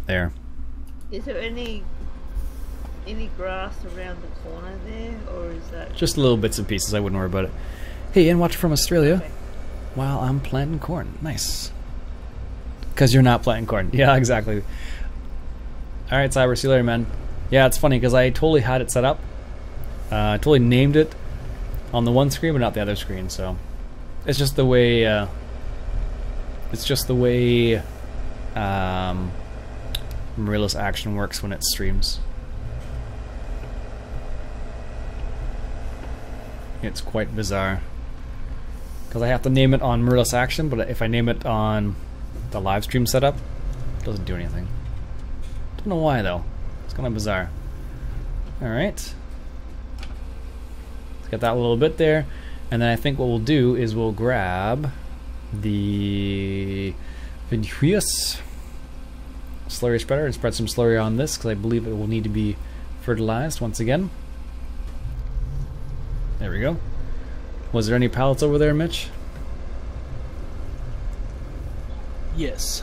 S1: There.
S2: Is there any any grass around the corner there, or is that
S1: Just little bits and pieces, I wouldn't worry about it. Hey, Ian, watching from Australia
S2: okay?
S1: while I'm planting corn. Nice. Because you're not planting corn. Yeah, exactly. Alright, Cyber, see you later, man. Yeah, it's funny because I totally had it set up. I totally named it on the one screen, but not the other screen, so... It's just the way... Marilla's action works when it streams. It's quite bizarre. Because I have to name it on Marilla's action, but if I name it on the live stream setup, it doesn't do anything. Don't know why though. It's kind of bizarre. Alright. Let's get that little bit there. And then I think what we'll do is we'll grab the Vinius slurry spreader and spread some slurry on this because I believe it will need to be fertilized once again. There we go. Was there any pallets over there, Mitch?
S4: Yes.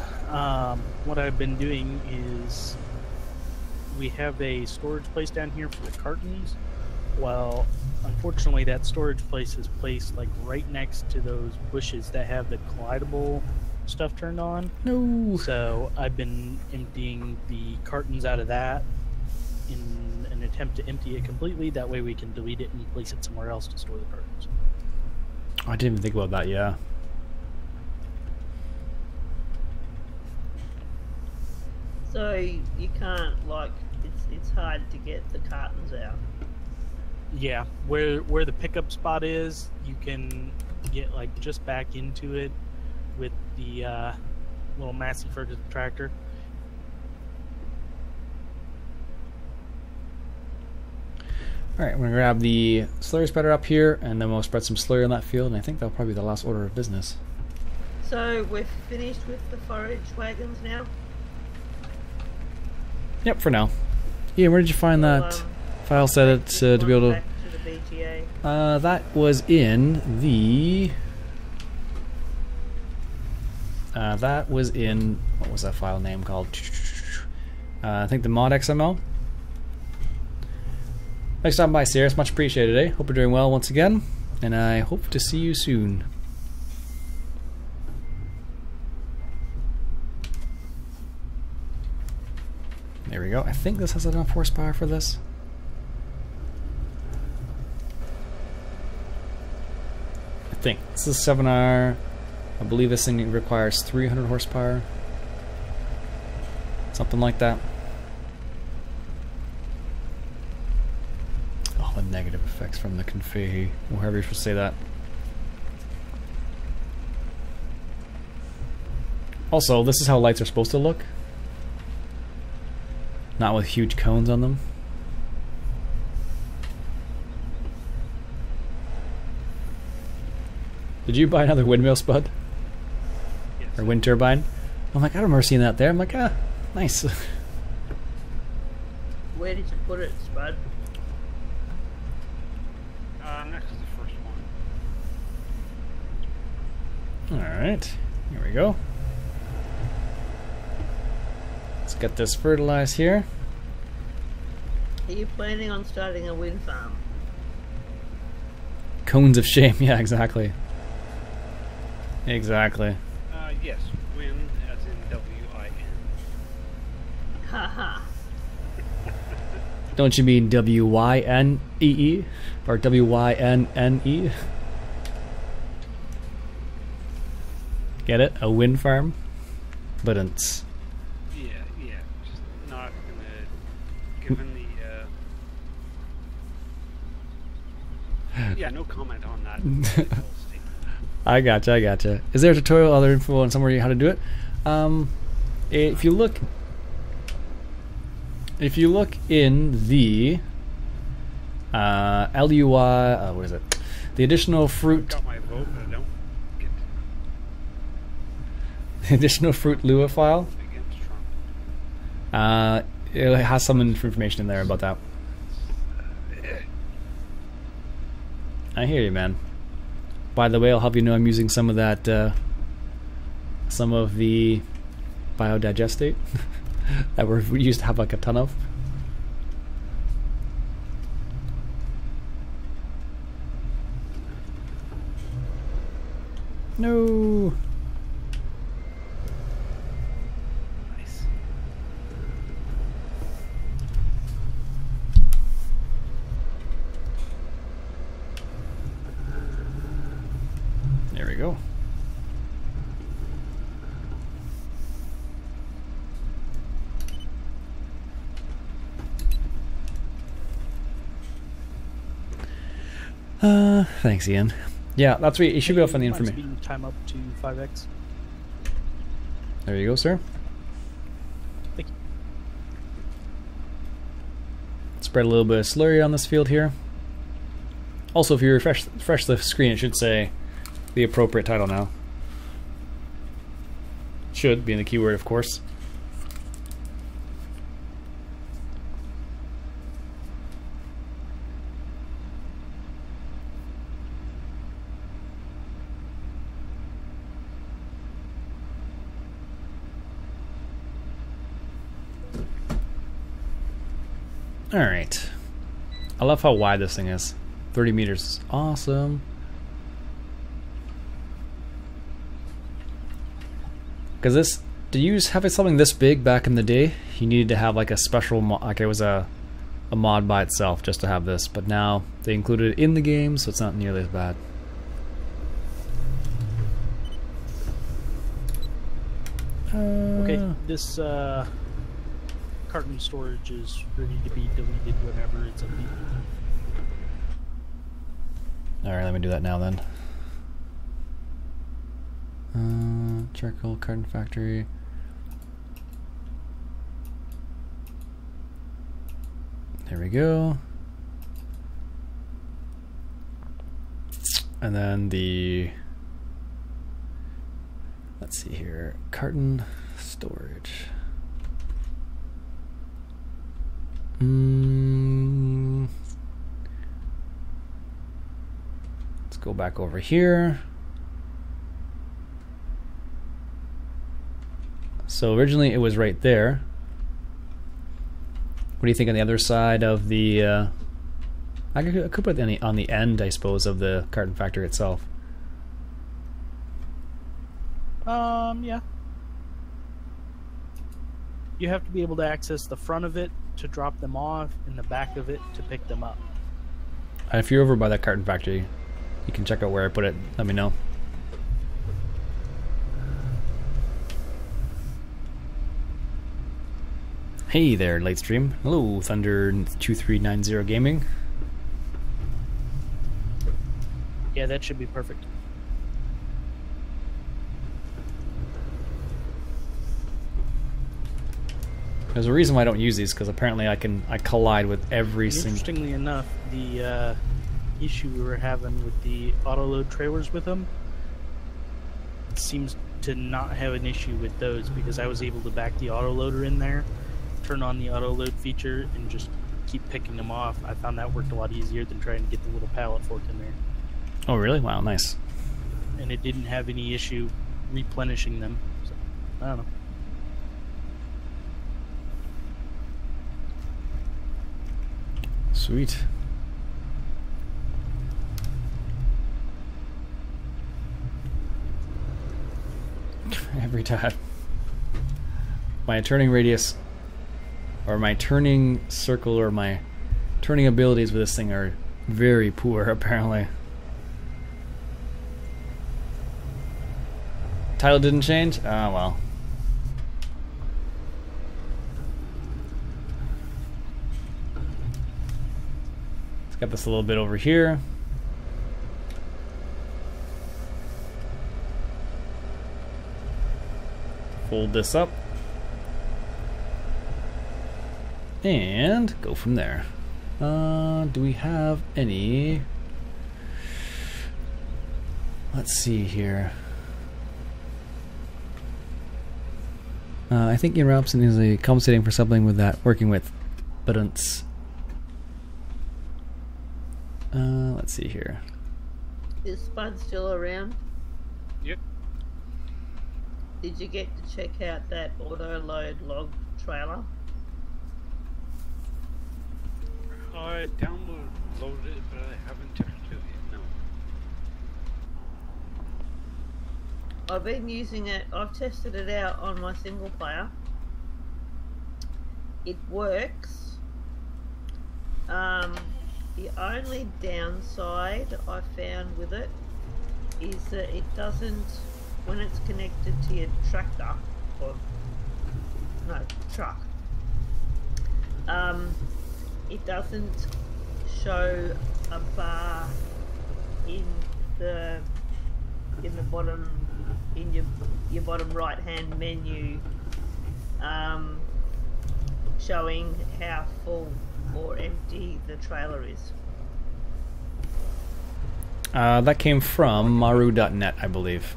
S4: What I've been doing is we have a storage place down here for the cartons. Well, unfortunately, that storage place is placed like right next to those bushes that have the collidable stuff turned on.
S1: No.
S4: So I've been emptying the cartons out of that in an attempt to empty it completely. That way we can delete it and place it somewhere else to store the cartons.
S1: Oh, I didn't even think about that, yeah.
S2: So you can't, like, it's hard to get the cartons out.
S4: Yeah, where the pickup spot is, you can get like just back into it with the little Massey Ferguson tractor.
S1: Alright, I'm going to grab the slurry spreader up here, and then we'll spread some slurry on that field, and I think that'll probably be the last order of business.
S2: So we're finished with the forage wagons now?
S1: Yep, for now. Ian, where did you find that file set to be able to...
S2: Back to the BTA.
S1: That was in the... that was in... What was that file name called? I think the mod XML. Thanks for stopping by, Sirius. Much appreciated, eh? Hope you're doing well once again, and I hope to see you soon. There we go. I think this has enough horsepower for this. I think. This is 7R. I believe this thing requires 300 horsepower. Something like that. Oh, the negative effects from the config, or however you're supposed to say that. Also, this is how lights are supposed to look. Not with huge cones on them. Did you buy another windmill, Spud?
S3: Yes.
S1: Or wind turbine? I'm like, I don't remember seeing that there. I'm like, ah, nice.
S2: Where did you put it, Spud?
S3: Next is the first one.
S1: Alright, here we go. Let's get this fertilized here.
S2: Are you planning on starting a wind farm?
S1: Cones of shame, yeah, exactly. Exactly.
S3: Yes, wind as in W-I-N.
S2: Haha.
S1: Don't you mean W-Y-N-E-E? Or W-Y-N-N-E? Get it? A wind farm? But it's...
S3: Yeah, just not gonna, given the, yeah, no comment on that.
S1: I gotcha. Is there a tutorial, other info on somewhere how to do it? If you look in the LUI, what is it? The additional fruit.
S3: Got my vote, but I don't get
S1: The additional fruit Lua file.
S3: against Trump.
S1: It has some information in there about that. I hear you, man. By the way, I'll help you know I'm using some of that, some of the biodigestate that we used to have like a ton of. No.
S4: Nice.
S1: There we go. Thanks, Ian. Yeah, that's what you should go find the information.
S4: Speeding time up to 5x.
S1: There you go, sir.
S4: Thank you.
S1: Spread a little bit of slurry on this field here. Also, if you refresh the screen, it should say the appropriate title now. Should be in the keyword, of course. Alright. I love how wide this thing is. 30 meters is awesome. Because this, to use having something this big back in the day, you needed to have like a special, like it was a mod by itself just to have this. But now they included it in the game, so it's not nearly as bad.
S4: Okay, this carton storage is ready to be deleted whenever it's empty.
S1: Alright, let me do that now then. Charcoal carton factory. There we go. And then the, let's see here, carton storage. Let's go back over here. So originally it was right there. What do you think on the other side of the I could put it on the end, I suppose, of the carton factory itself.
S4: Yeah. You have to be able to access the front of it to drop them off and the back of it to pick them up.
S1: If you're over by that carton factory, you can check out where I put it. Let me know. Hey there, Lightstream. Hello, Thunder2390 Gaming.
S4: Yeah, that should be perfect.
S1: There's a reason why I don't use these, because apparently I collide with every single.
S4: Interestingly enough, the issue we were having with the auto-load trailers with them seems to not have an issue with those, because I was able to back the auto-loader in there, turn on the auto-load feature, and just keep picking them off. I found that worked a lot easier than trying to get the little pallet fork in there.
S1: Oh really? Wow, nice.
S4: And it didn't have any issue replenishing them. So, I don't know.
S1: Sweet. Every time. My turning radius, or my turning circle, or my turning abilities with this thing are very poor, apparently. Title didn't change? Ah, well. Let's get this a little bit over here. Fold this up. And go from there. Do we have any? Let's see here. I think Ian Robson is compensating for something with that, working with buttons. Let's see here.
S2: Is Spud still around?
S3: Yep.
S2: Did you get to check out that auto-load log trailer?
S3: I downloaded it, but I haven't touched it yet, no.
S2: I've been using it. I've tested it out on my single player. It works. The only downside I found with it is that it doesn't, when it's connected to your tractor, or no, truck, it doesn't show a bar in the bottom, in your bottom right hand menu, showing how full or empty the trailer is.
S1: That came from maru.net, I believe.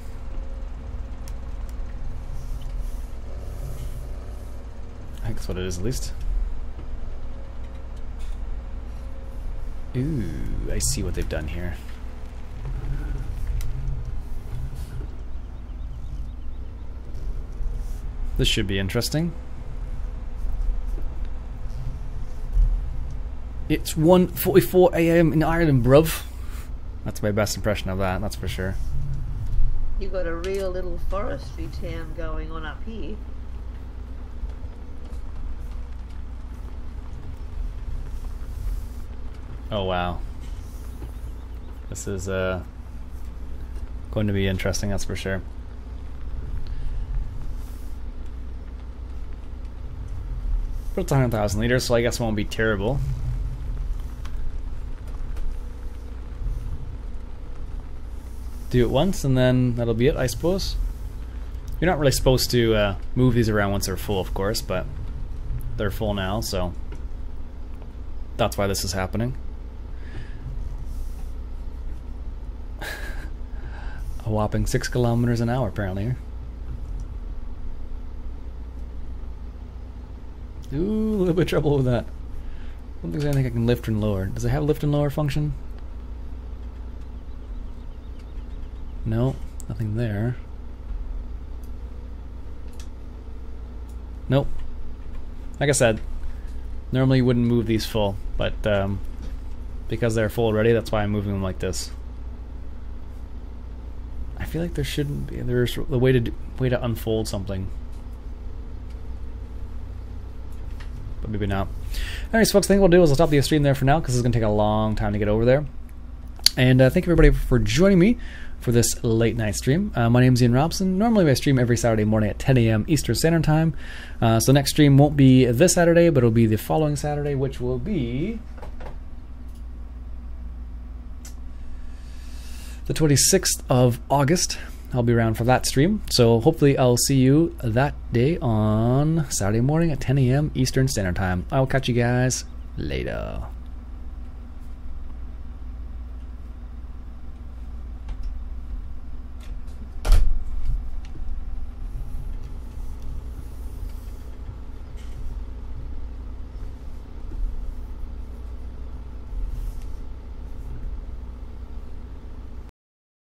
S1: I think that's what it is, at least. Ooh, I see what they've done here. This should be interesting. It's 1:44 AM in Ireland, bruv. That's my best impression of that, that's for sure.
S2: You've got a real little forestry town going on up here.
S1: Oh wow. This is going to be interesting, that's for sure. But it's 100,000 liters, so I guess it won't be terrible. Do it once and then that'll be it, I suppose. You're not really supposed to move these around once they're full, of course, but they're full now, so that's why this is happening. A whopping 6 kilometers an hour, apparently. Ooh, a little bit of trouble with that. I don't think there's anything I can lift and lower. Does it have a lift and lower function? No, nothing there. Nope. Like I said, normally you wouldn't move these full, but because they're full already, that's why I'm moving them like this. I feel like there shouldn't be. There's a way to unfold something, but maybe not. Anyways, folks, I think what we'll do is I'll stop the stream there for now because it's going to take a long time to get over there. And thank you everybody for joining me for this late night stream. My name's Iain Robson. Normally I stream every Saturday morning at 10 AM Eastern Standard Time. So the next stream won't be this Saturday, but it'll be the following Saturday, which will be the 26th of August. I'll be around for that stream. So hopefully I'll see you that day on Saturday morning at 10 AM Eastern Standard Time. I'll catch you guys later.